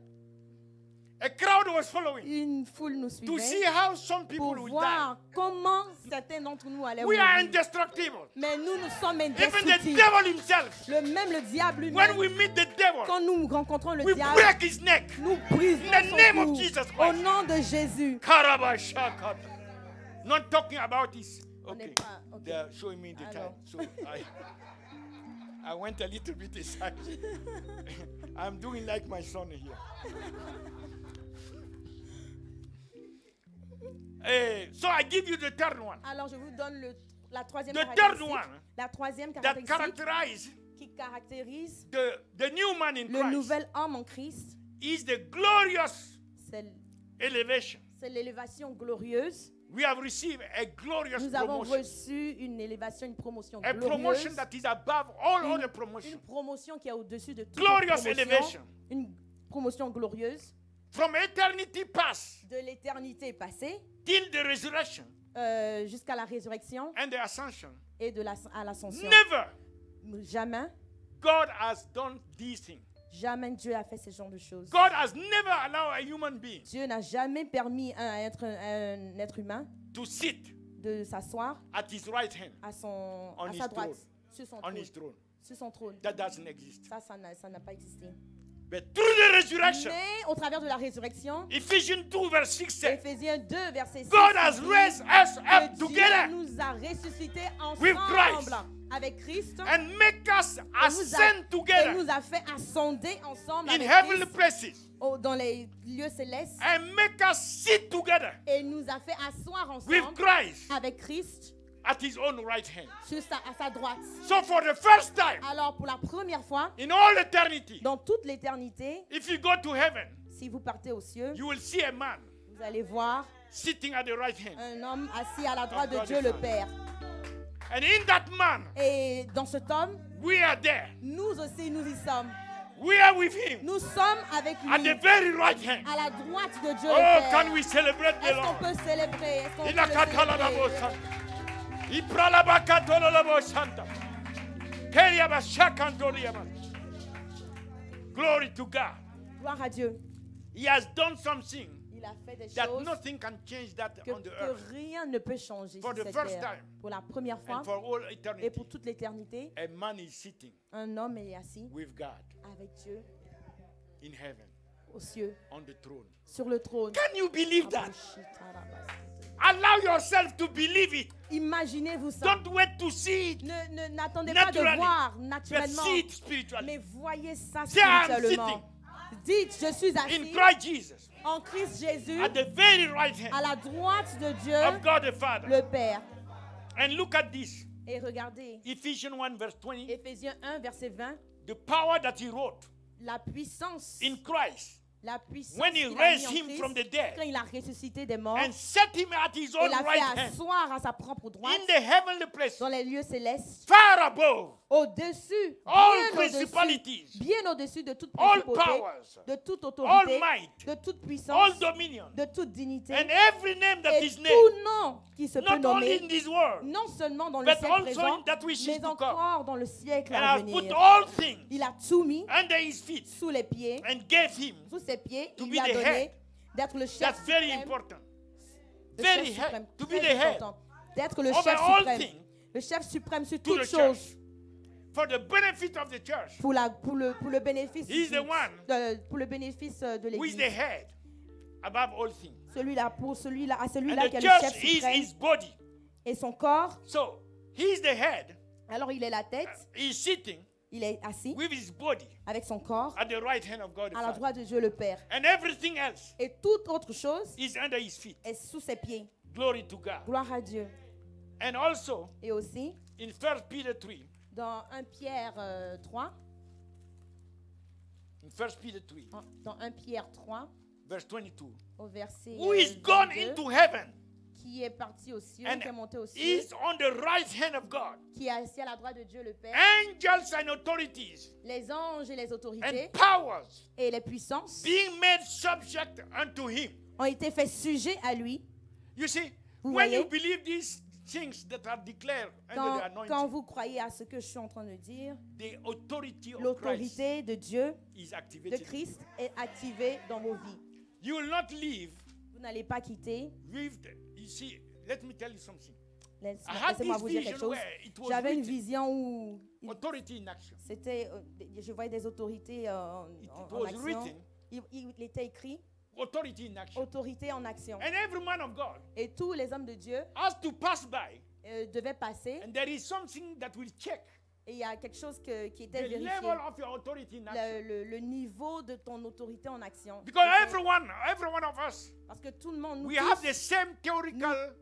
A crowd was following Une foule nous to see suivait how some people pour will die. voir comment certains d'entre nous allaient We are mourir. indestructible. Mais nous sommes Even the indestructibles. devil himself, Le diable when lui-même, we meet the devil, quand nous rencontrons le we diable, break his neck. nous brisons In the son name of cou. Jesus Christ. Au nom de Jésus. Karabashakata. Not talking about this. On n'est Okay. pas- ok. They are showing me the time. Alors. So I went a little bit aside. I'm doing like my son here. So I give you the third one. Alors je vous donne la troisième The third caractéristique. one La troisième that caractéristique characterize qui caractérise the new man in le Christ nouvel homme en Christ, is the glorious c'est elevation. l'élévation glorieuse. We have received a glorious Nous avons promotion. reçu une élévation, une promotion A glorieuse. promotion that is above all Une- other Une promotions. promotion qui est au-dessus de toute Glorious promotion. elevation. Une promotion glorieuse From eternity past de l'éternité passée till the resurrection jusqu'à la résurrection and the ascension. et à l'ascension. Never Jamais, God has done these things. jamais Dieu a fait ce genre de choses. God has never allowed a human being Dieu n'a jamais permis à un être humain to sit de s'asseoir at his right hand à his sa droite, throne. sur son on trône. his throne. Sur son trône. That doesn't exist. Ça n'a pas existé. But through the resurrection, Mais au travers de la résurrection, Ephesians 2 verse 6 says, Ephésiens 2, verset 6, God has dit raised us up que Dieu together nous a ressuscités with Christ. ensemble avec Christ and make us et nous a- ascend et together nous a fait ascender ensemble in avec heavenly Christ places dans les lieux célestes and make us sit together et nous a fait asseoir with ensemble Christ avec Christ at his own right hand. à sa droite. So for the first time Alors pour la première fois in all eternity, dans toute l'éternité, if you go to heaven, si vous partez aux cieux, you will see a man vous allez voir sitting at the right hand. un homme assis à la droite de God Dieu the le Father. Père. And in that man, Et dans cet homme, we are there. nous aussi nous y sommes. We are with him Nous sommes avec at lui the very right hand. à la droite de Dieu Oh, le Père. can we celebrate the Est-ce qu'on Lord? peut célébrer? Est-ce qu'on peut Ila le katala na célébrer? bosa. Iprala bakatolo la bosanta. Keria ba shakantori yama. Glory to God. Gloire à Dieu. He has done something Il a fait des that choses nothing can change that on the que earth. rien ne peut changer For sur the cette first terre. time. Pour la première fois And for all et eternity, pour toute l'éternité, a man is sitting un homme est assis with God avec Dieu in heaven aux cieux, on the throne. sur le trône. Can you believe that? Allow yourself to believe it. Imaginez-vous ça. Don't wait to see it, N'attendez pas de naturally, voir but naturellement, see it spiritually. mais voyez ça Say, I'm spirituellement. Dites, je suis In assis Christ Jesus, en Christ Jésus, at the very right à hand la droite de Dieu, of God the Father. le Père. And look at this. Et regardez, Ephesians 1 verse 20. Éphésiens 1, verset 20, The power that he wrote la puissance, in Christ la puissance when he qu'il a mis raised en him Christ, from the dead quand il a ressuscité des morts, and set him at his et own l'a right fait hand asseoir à sa propre droite, in the heavenly place, dans les lieux célestes, far above au-dessus, all principalities, bien au-dessus de toute all principauté, powers, de toute all autorité, might, de toute all puissance, dominion, de toute dignité, and every name that et is tout named, nom qui se peut not only in nommer, this world, non seulement dans le but siècle also présent, in that which is mais to come. encore dans le siècle And à I've put venir. all things Il a tout mis under his feet sous les pieds, and gave him. sous ses pieds, To il be lui a the donné head. d'être le chef That's very suprême, important. le Very chef head. suprême, To be très the head important, d'être le over chef all suprême, things le chef suprême sur to toutes the choses, church for the benefit of the church. pour le bénéfice, He's the one pour le bénéfice de who is the l'Église. head above all things. Celui-là, pour celui-là, à And celui-là the qui est le chef church is suprême his body. et son corps. So he's the head. Alors il est la tête, He's sitting il est assis with his body avec son corps at the right hand of God the à la Father. droite de Dieu le Père. And everything else Et toute autre chose is under his feet. est sous ses pieds. Glory to God. Gloire à Dieu. And also Et aussi, in 1 Peter 3, dans 1 Pierre 3, in 1 Peter 3, dans 1 Pierre 3, verse 22, au verset who is gone 22, into heaven qui est parti au ciel, and qui est monté au ciel, is on the right hand of God. qui est assis à la droite de Dieu le Père, Angels and authorities les anges et les autorités and powers et les puissances being made subject unto him. ont été faits sujets à lui. You see, Vous when voyez? you believe these things that are declared under the Quand anointing, vous croyez à ce que je suis en train de dire, the authority of Christ l'autorité de Dieu, is de activated. Christ est activée dans vos vies. You will not live Vous n'allez pas quitter. with, you see, let me tell you something. Laissez-moi this vous dire quelque vision chose. where it was J'avais une written, vision où authority in action. c'était, je voyais des autorités en was action. written. Il était écrit Authority in action. autorité en action. And every man of God Et tous les hommes de Dieu has to pass by, devaient passer. and there is something that will check Et il y a quelque chose qui the était vérifié. level of your authority in action. Le niveau de ton autorité en action. Because Était- every one of us, Parce que tout le monde, nous we tous, have the same theoretical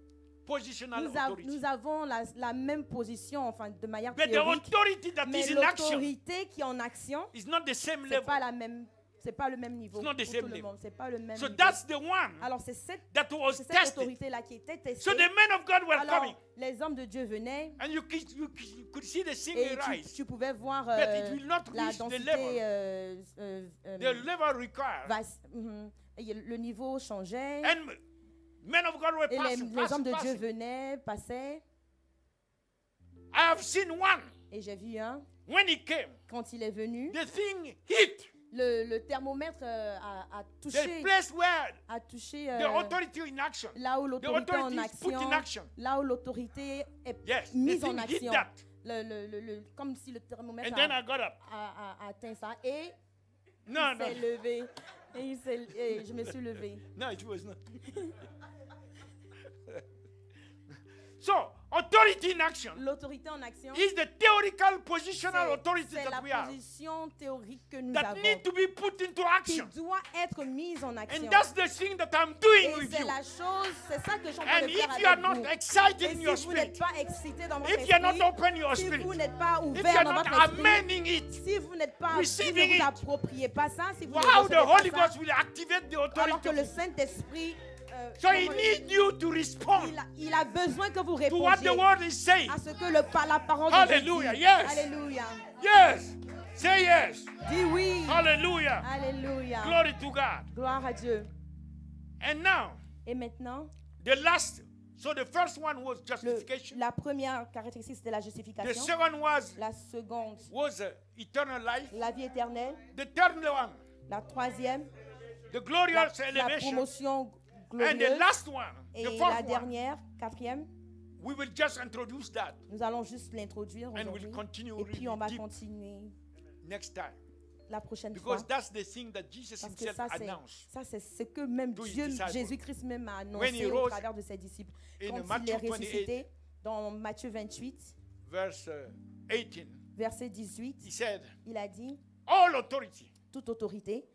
positional authority. nous avons la même position, enfin de manière But the théorique. authority that Mais is in action l'autorité qui est en action, is not the same c'est level. pas la même, c'est pas le même niveau It's not the pour same tout le level. monde. C'est pas le même So niveau. that's the one Alors c'est cette, that was cette tested. autorité-là qui était testée. So the men of God were Alors coming, les hommes de Dieu venaient and you could see the thing et rise. tu pouvais voir But it will not la reach the densité, level. The level required. Et le niveau changeait. And men of God were Et passing, les hommes de Dieu passing. venaient, passaient. I have seen one. Et j'ai vu un, When he came, quand il est venu, the thing hit le thermomètre a the touché, place where a touché the authority in action. là où The l'autorité en authority is put in action, action. là où l'autorité est Yes, the mise en thing hit action. that. Comme si le thermomètre And then I got up. a atteint ça. Et No, il no, s'est levé. Et je me suis levée. no, it was not. So, authority in action L'autorité en action, is the theoretical positional authority c'est la that we have position théorique que nous that avons, need to be put into qui action. doit être mise en action. And that's the thing that I'm doing Et with c'est you. la chose, c'est ça que je suis en train And de faire if you are avec not vous. excited Et in si your vous n'êtes spirit, pas excité dans votre if you are not esprit, open your si spirit, vous n'êtes pas if you ouvert are dans not votre esprit, amending it, si vous n'êtes pas, si receiving vous it, appropriez pas ça, si vous how ne the recevez Holy pas Ghost will activate the ça, alors que authority. le Saint-Esprit, So he needs you to respond il a besoin que vous to what répondiez the word is saying. à ce que la parole de Hallelujah, Dieu dit. yes. Alléluia. Yes. Say yes. Dis oui. Hallelujah. Alléluia. Glory to God. Gloire à Dieu. And now, Et maintenant, the last, so the first one was justification. la première caractéristique, c'était la The justification. second La seconde, was eternal life. la vie éternelle. The third one La troisième, The glorious la elevation. promotion And the glorieuse. last one, Et the la fourth one, dernière, quatrième, we will just introduce that nous allons juste l'introduire and aujourd'hui. we'll continue Et puis on va really deep continuer next time. la prochaine fois. Because that's the thing that Jesus Parce que himself ça, announced c'est ce que même to his Dieu, disciples. Jésus-Christ même a When he annoncé au rose travers de ses disciples. in Quand il Matthew est ressuscité, dans Matthieu 28, verse 18. verset He 18, said, il a dit, all authority toute autorité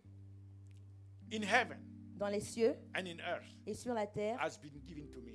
in heaven dans les cieux and in earth et sur la terre has been given to me.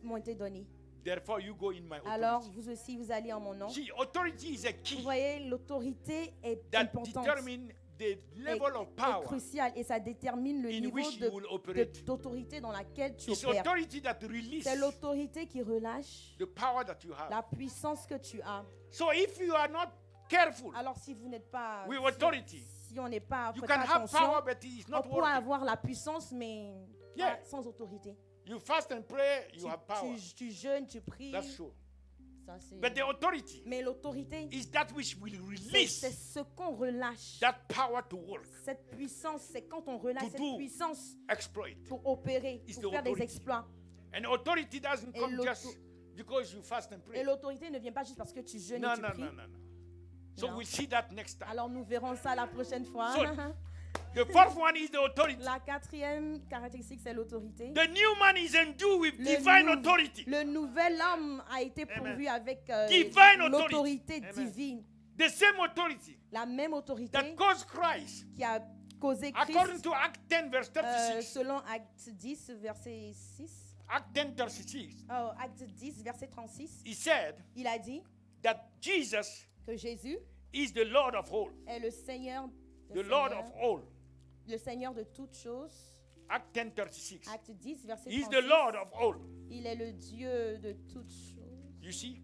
m'ont été données. Therefore, you go in my Alors, authority. vous aussi, vous allez en mon nom. See, authority is a Vous key voyez, l'autorité est that importante, determines the level of est power cruciale et ça détermine le in niveau which you will operate. d'autorité dans laquelle tu It's opères. authority that releases C'est l'autorité qui relâche the power that you have. la puissance que tu as. So if you are not careful Alors si vous n'êtes pas, with authority, si on n'est pas, you fait can pas have power, attention, but it is on not pourra working. avoir la puissance mais Yeah. pas sans autorité. You fast and pray, you have power. Tu jeûnes, tu pries. That's true. Ça, c'est- But the authority Mais l'autorité, is that which will c'est release ce qu'on relâche. that power to work, Cette puissance, c'est quand on relâche To cette do. puissance exploit. pour opérer, It's pour the faire des authority. exploits. And authority doesn't Et come l'auto- just because you fast and Et pray. l'autorité ne vient pas juste parce que tu jeûnes No, et tu no, pries. no, no, no. So No. we'll see that next time. Alors nous verrons ça la prochaine fois. So- The fourth one is the authority. La quatrième caractéristique, c'est l'autorité. The new man is endued with Le divine nou- authority. Le nouvel homme a été pourvu avec Divine l'autorité authority. divine. The same authority La même autorité that caused Christ, qui a causé according Christ, to Acts 10, verse 36. selon Acte 10, verset 6. Acts 10, 36. Oh, Acte 10, verset 36. He said Il a dit that Jesus que Jésus is the Lord of all. est le Seigneur, The Lord of all. le Seigneur de toutes choses. Acts 10, 36. Acte 10, verset He's 36. the Lord of all. Il est le Dieu de toutes choses. You see?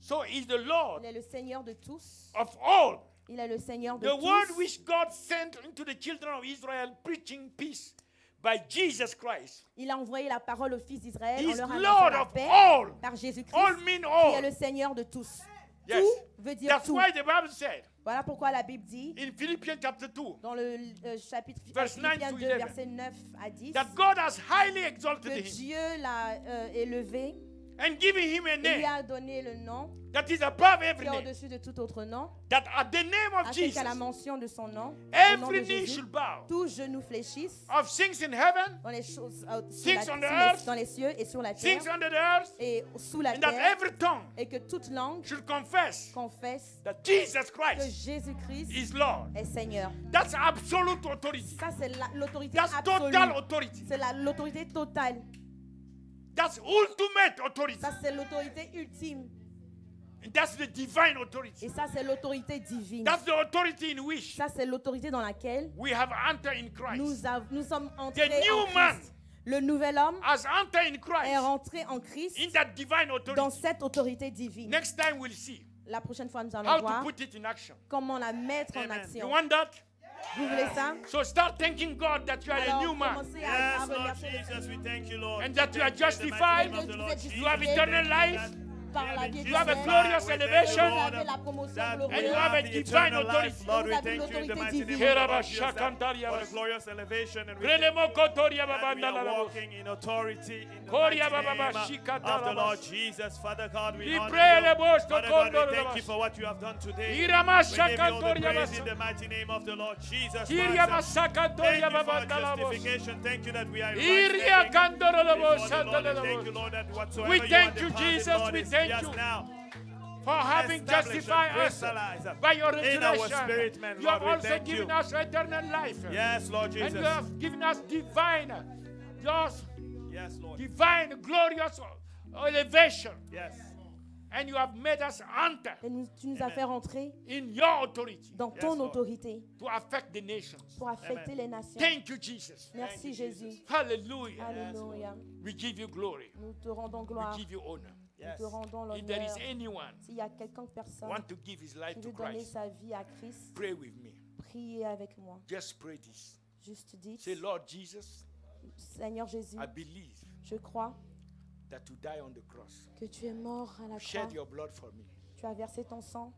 So he's the Lord Il est le Seigneur de tous. of all. Il est le Seigneur de The word tous. which God sent into the children of Israel, preaching peace by Jesus Christ. Il a envoyé la parole aux fils d'Israël en He's leur Lord annonçant la of paix all. par Jésus-Christ, All mean qui est all. le Seigneur de tous. Yes. Tout veut dire That's tout. why the Bible said Voilà pourquoi la Bible dit, in Philippians chapter 2 dans le chapitre Verse 9 Philippiens to 2, 11, versets 9 à 10, that God has highly exalted que him Dieu l'a élevé and given him a et lui name a donné le nom that is above qui every est name. au-dessus de tout autre nom, That at the name of afin Jesus, qu'à la mention de son nom, au nom de every knee Jésus, should bow tout genou fléchisse of things in heaven, dans les choses, Things on the earth, dans les cieux et sur la terre things under the earth, et sous la and that terre, every tongue et que toute langue should confess confesse that Jesus que Christ Jésus-Christ is Lord. est Seigneur. That's absolute authority. Ça, c'est l'autorité That's absolue. total authority. C'est l'autorité totale. That's ultimate authority. Ça, c'est l'autorité ultime. And that's the divine authority. Et ça, c'est l'autorité divine. That's the authority in which Ça, c'est l'autorité dans laquelle we have entered in Christ. nous sommes entrés The new en man Christ. Le nouvel homme has entered in est Christ rentré en Christ in that divine dans authority. cette autorité divine. Next time we'll see La prochaine fois, nous allons how to voir put it in action. comment la mettre en You action. want that? Vous voulez ça? So start thanking God that you are a Alors, new man commencez à Yes, Lord remercier le Jesus, we thank you, Lord. and that you are In the mighty justified. name of the Lord You have Jesus. eternal life par la vie You have a éternelle. glorious We thank you, elevation. Vous Lord, avez la promotion that glorieuse. And you we have a the divine eternal authority. life. Lord, we Vous avez thank you in the l'autorité mighty name divine. of the Lord Heraba Jesus, that shakantaria for bas. the glorious elevation, and we Relemo kotoria that we babanda la are la. walking in authority in the Koria mighty baba name shikata of the la Lord bas. Jesus. Father God, we We honor pray le you. boss to Father God, kondo we la thank you bas. for what you have done today. Irama We give you all the shakantoria praise bas. in the mighty name of the Lord Jesus Kiria Christ. Thank masakantoria you for babanda la bas. justification. Thank you that we are in Iria right kandoro la standing bas. before the Lord. Santa And la thank you, bas. Lord, that whatsoever We you thank have you, deposited, Jesus. Lord, We is thank just you now for having established justified and us crystallized by your in our resurrection. spirit, man. You have Lord, we also thank given you. us eternal life. Yes, Lord Jesus. And you have given us divine, just Yes, Lord. divine, glorious elevation. Yes. And you have made us enter Et tu nous as fait rentrer in your authority dans Yes, ton Lord. autorité to affect the nations. pour affecter les nations. Thank you, Jesus. Merci Jésus. Hallelujah. Alléluia. We give you glory. Nous te rendons We gloire. give you honor. Nous Yes. te rendons If there l'honneur. is anyone S'il y a quelqu'un, personne want to give his life qui to veut donner Christ, sa vie à Christ, pray with me. priez avec moi. Just pray this. Juste dites, Say, Lord Jesus, Seigneur Jésus, I believe je crois that you die on the cross. que tu es mort à la You croix. shed your blood for me. Tu as versé ton sang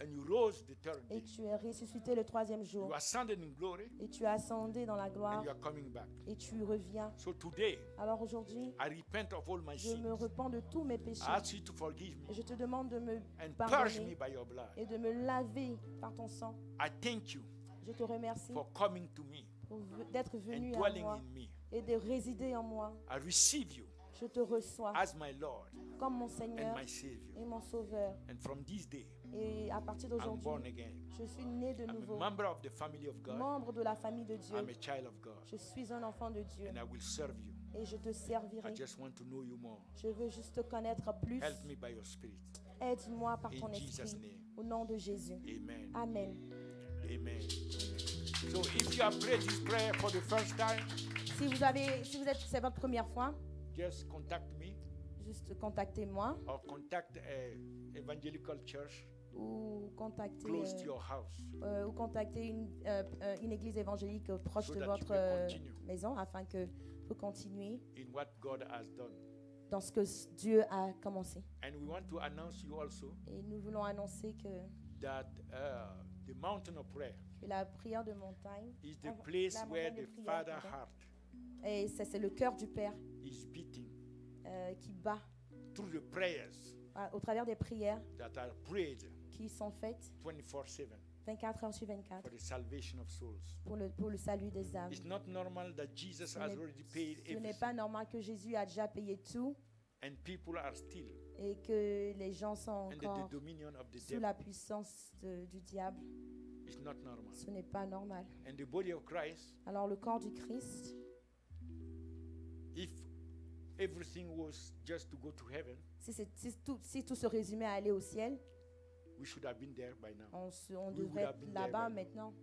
and you rose the third et day. tu es ressuscité le troisième jour. You ascended in glory Et tu as ascendé dans la and gloire you are coming back. et tu reviens. So today, Alors aujourd'hui, I repent of all my je sins. me repens de tous mes péchés. I ask you to forgive me Et je te demande de me and purge me pardonner by your blood. et de me laver par ton sang. I thank you Je te remercie for coming to me d'être and venu à dwelling moi in me. et de résider en moi. I receive you Je te reçois as my Lord comme mon and Seigneur my Savior. et mon Sauveur. And from this day, Et à partir I'm born d'aujourd'hui, again. je suis né de I'm nouveau, a member of the family of God. membre de la famille de Dieu. I'm a child of God. Je suis un enfant de Dieu And I will serve you. et je te I servirai. just want to know you more. Je veux juste te connaître plus. Help me by your Spirit. Aide-moi par In ton Jesus' esprit. name. Au nom de Jésus. Amen. Amen. Amen. So if you have prayed this prayer for the first time, C'est votre première fois, just contact me juste contactez-moi or contact Evangelical Church ou contactez une église évangélique proche So de that votre you can continue. maison afin que vous continuiez in what God has done. dans ce que Dieu a commencé. And we want to announce you also Et nous voulons annoncer that the mountain of prayer que la prière de montagne, is the place la where montagne the de prière, Father pardon, heart et c'est le cœur du Père is beating qui bat through the prayers au travers des prières that are prayed qui sont faites 24/7 24 heures sur 24 for the salvation of souls. pour le salut des âmes. It's not normal that Jesus Ce has n'est- already paid Ce n'est everything pas normal que Jésus a déjà payé tout and people are still et que les gens sont under encore the dominion of the sous devil. la puissance du diable. It's not normal. Ce n'est pas normal. And the body of Christ, Alors le corps du Christ, if everything was just to go to heaven, si tout se résumait à aller au ciel, we should have been there by now. on We would devrait have être been là-bas there by now. maintenant.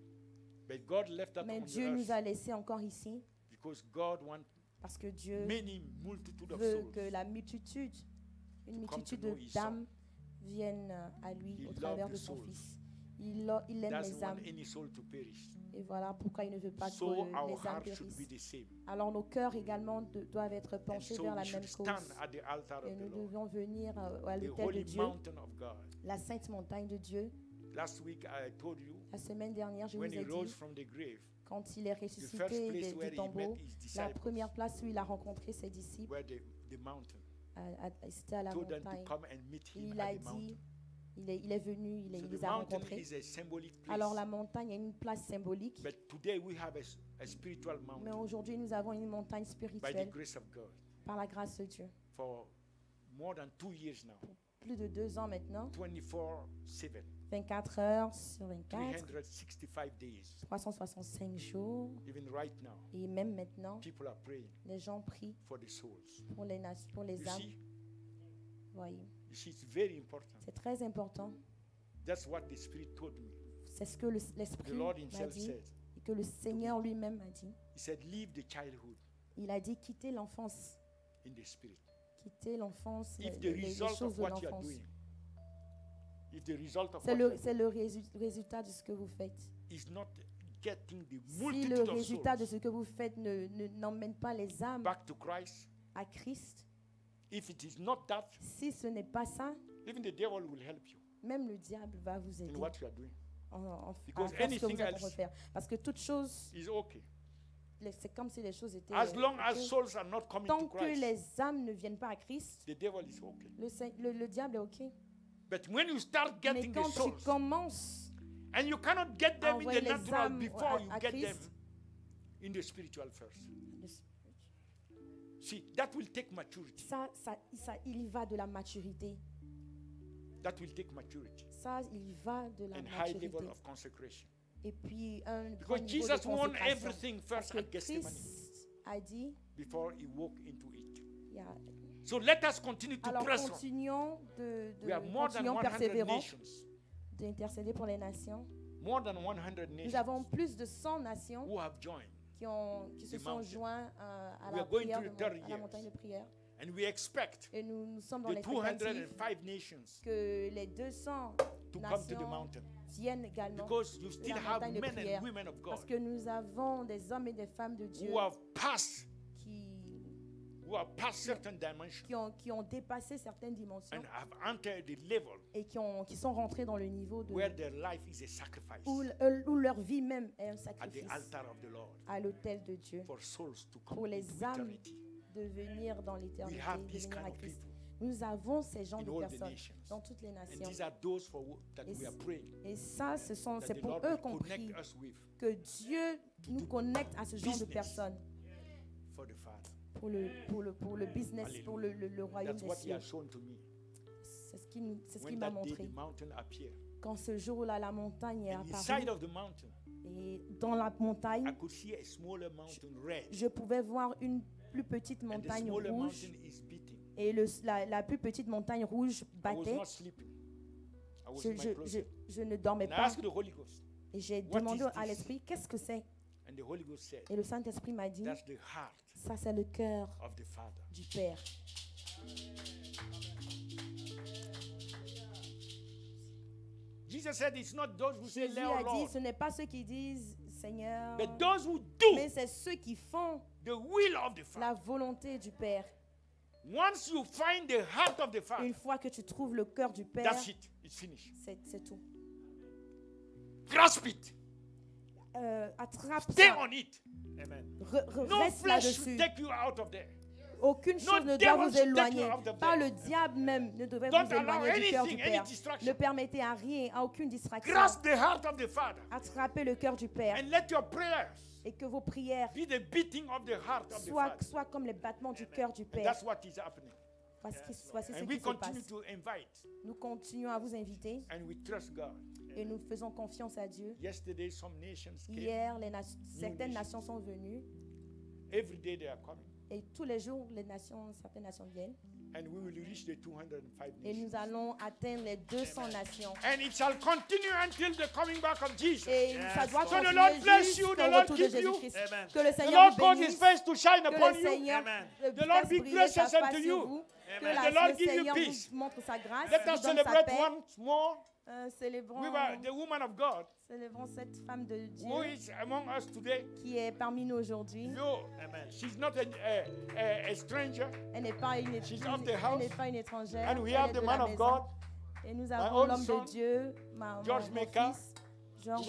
But God left that Mais on Dieu the nous earth a laissés encore ici because God wants parce que Dieu many multitude of veut souls. que la multitude, une to come multitude to know His d'âmes viennent à lui He au travers loved de the son souls. Fils. Il aime Doesn't les want âmes. any soul to perish. Et voilà pourquoi il ne veut pas que So our les âmes hearts should be périssent. the same. Alors nos cœurs également doivent être And penchés so vers la we même should cause. stand at the altar Et of nous the Lord, devons venir à the l'autel de holy Dieu, mountain of God. la sainte montagne de Dieu. Last week I told you La semaine dernière, je vous when ai he rose dit, from the grave, quand il est the first ressuscité place where du he tombeau, met his la disciples, première place où il a rencontré ses disciples, where the mountain, c'était à la told them to montagne. come and meet him Il at a the mountain. dit, il est venu, il So les the a mountain rencontrés. is a symbolic place. Alors la montagne est une place symbolique, But today we have a spiritual mais mountain aujourd'hui nous avons une montagne by the spirituelle grace of God. par la grâce de Dieu. For more than 2 years now, Plus de 2 ans maintenant, 24/7, 24 heures sur 24, 365 days, 365 jours, even right now, et même maintenant, people are praying les gens prient for the souls. pour les You âmes. see, Voyez, it's very important. c'est très important. That's what the Spirit told me. C'est ce que The l'Esprit Lord m'a Himself dit said. et que le Seigneur lui-même m'a dit. He said, leave the childhood Il a dit quitter l'enfance, in the Spirit. quitter l'enfance, If the les result choses of de what you are l'enfance. doing, if the result of C'est what you are c'est le résultat de ce que vous faites. doing is not getting the Si le multitude of résultat de souls ce que vous faites n'emmène pas les âmes back to Christ, à Christ, if it is not that, si ce n'est pas ça, even the devil will help you même le diable va vous aider in what you are doing. à Because faire ce que vous anything êtes en train de else faire. Parce que toute chose, is okay. c'est comme si les choses étaient... As long as ok. souls are not coming Tant to que Christ, les âmes ne viennent pas à Christ, the devil is okay. le diable est OK. But when you start Mais getting the quand tu souls, commences and you cannot get them in envoyer the les natural âmes before you à get Christ, them in the spiritual first. See, that will take maturity. il y va de la maturité. That will take maturity Ça, il y va de la and high maturité. level of consecration. Et puis, un grand Because niveau de Jesus won consécration. everything Parce first que at Gethsemane Christ a dit, before he walked into it. il y a- So let us continue to alors press on. continuons We have more than continuons 100 persévérants nations. d'intercéder pour les nations. More than 100 Nous nations avons plus de 100 nations who have joined. qui se the sont mountain. joints à We la are going prière to the third à la years. montagne de prière. And we expect Et nous sommes dans the l'expectative 205 nations que les 200 to come to the nations mountain. viennent également Because you de still la have montagne de men prière. and women of God Parce que nous avons des hommes et des femmes de Dieu who have passed, qui who have passed certain dimensions qui ont dépassé certaines dimensions and have entered the level et qui sont rentrés dans le niveau de, where their life is a sacrifice où leur vie même est un at the sacrifice altar of the Lord à l'autel de Dieu for souls to come pour les into âmes eternity. de venir dans We l'éternité, have de these venir kind à of Christ. people Nous avons ces genres in de all the personnes nations. dans toutes les And nations. these are those that Et we are praying Et ça, that c'est the pour Lord eux will qu'on prie, connect us with que Dieu nous connecte à ce genre de business. personnes for the Father. pour le business, pour le royaume That's des what He cieux. has shown to me. C'est ce qu'il When m'a that day montré. the mountain appeared, Quand ce jour-là, la montagne est and apparue, inside of the mountain, et dans la montagne, I could see a smaller mountain red, je pouvais voir une plus petite and the montagne smaller rouge, mountain is beating. et la plus petite montagne rouge I was battait. not sleeping. I was in my closet. Je ne dormais And I pas. asked the Holy Ghost, Et j'ai What demandé is à this? l'Esprit, qu'est-ce que c'est? and the Holy Ghost said, Et le Saint-Esprit m'a dit, that's the heart ça c'est le cœur of the Father. du Père. Jesus said, it's not those who say, Jésus Lord, a dit, Lord, ce n'est pas ceux qui disent Seigneur, but those who do mais c'est ceux qui font the will of the Father. la volonté du Père. Once you find the heart of the Father, Une fois que tu trouves le cœur du Père, that's it. It's finished. c'est tout. Grasp it. Attrape Stay ça. on it. Amen. No Reste flesh should là-dessus. take you out of there. Aucune No chose ne doit devil vous should take éloigner. you out of Pas there. le diable même ne devrait Don't vous allow éloigner du cœur du anything, any Père. distraction. Ne permettez à rien, à aucune distraction. Grasp the heart of the Father. Attrapez le cœur du Père And let your prayers et que vos prières be the beating of the heart of the Father. soient comme les battements du cœur du And Père. that's what is happening. Voici ce And qui we se continue passe. to invite Nous continuons à vous inviter and we trust God. et nous faisons confiance à Dieu. Yesterday, some nations came. Hier, certaines nations. nations sont venues Every day they are coming. et tous les jours, certaines nations viennent And we will reach the 205 et nations. nous allons atteindre les 200 nations. And it shall continue until the coming back of Jesus. Et Yes, ça doit Lord. So the continuer Lord bless you, the jusqu'au Lord retour de keep you. Jésus-Christ. Amen. Que le The Seigneur Lord vous cause His bénisse. face to shine Que upon le you. Seigneur Amen. The Lord fasse be briller gracious sa face unto sur you. vous. Que Amen. The Lord le give you Seigneur peace. vous montre sa grâce. Let vous us donne sa celebrate paix. once more. Célébrons, The woman of God célébrons cette femme de who Dieu is among us today. qui est parmi nous aujourd'hui. No, Amen. she's not a stranger. Elle n'est pas une She's of the house. elle n'est pas une étrangère. And we elle have est the de man la of maison. God, Et nous own avons l'homme son, de Dieu, mon George Meka, fils, George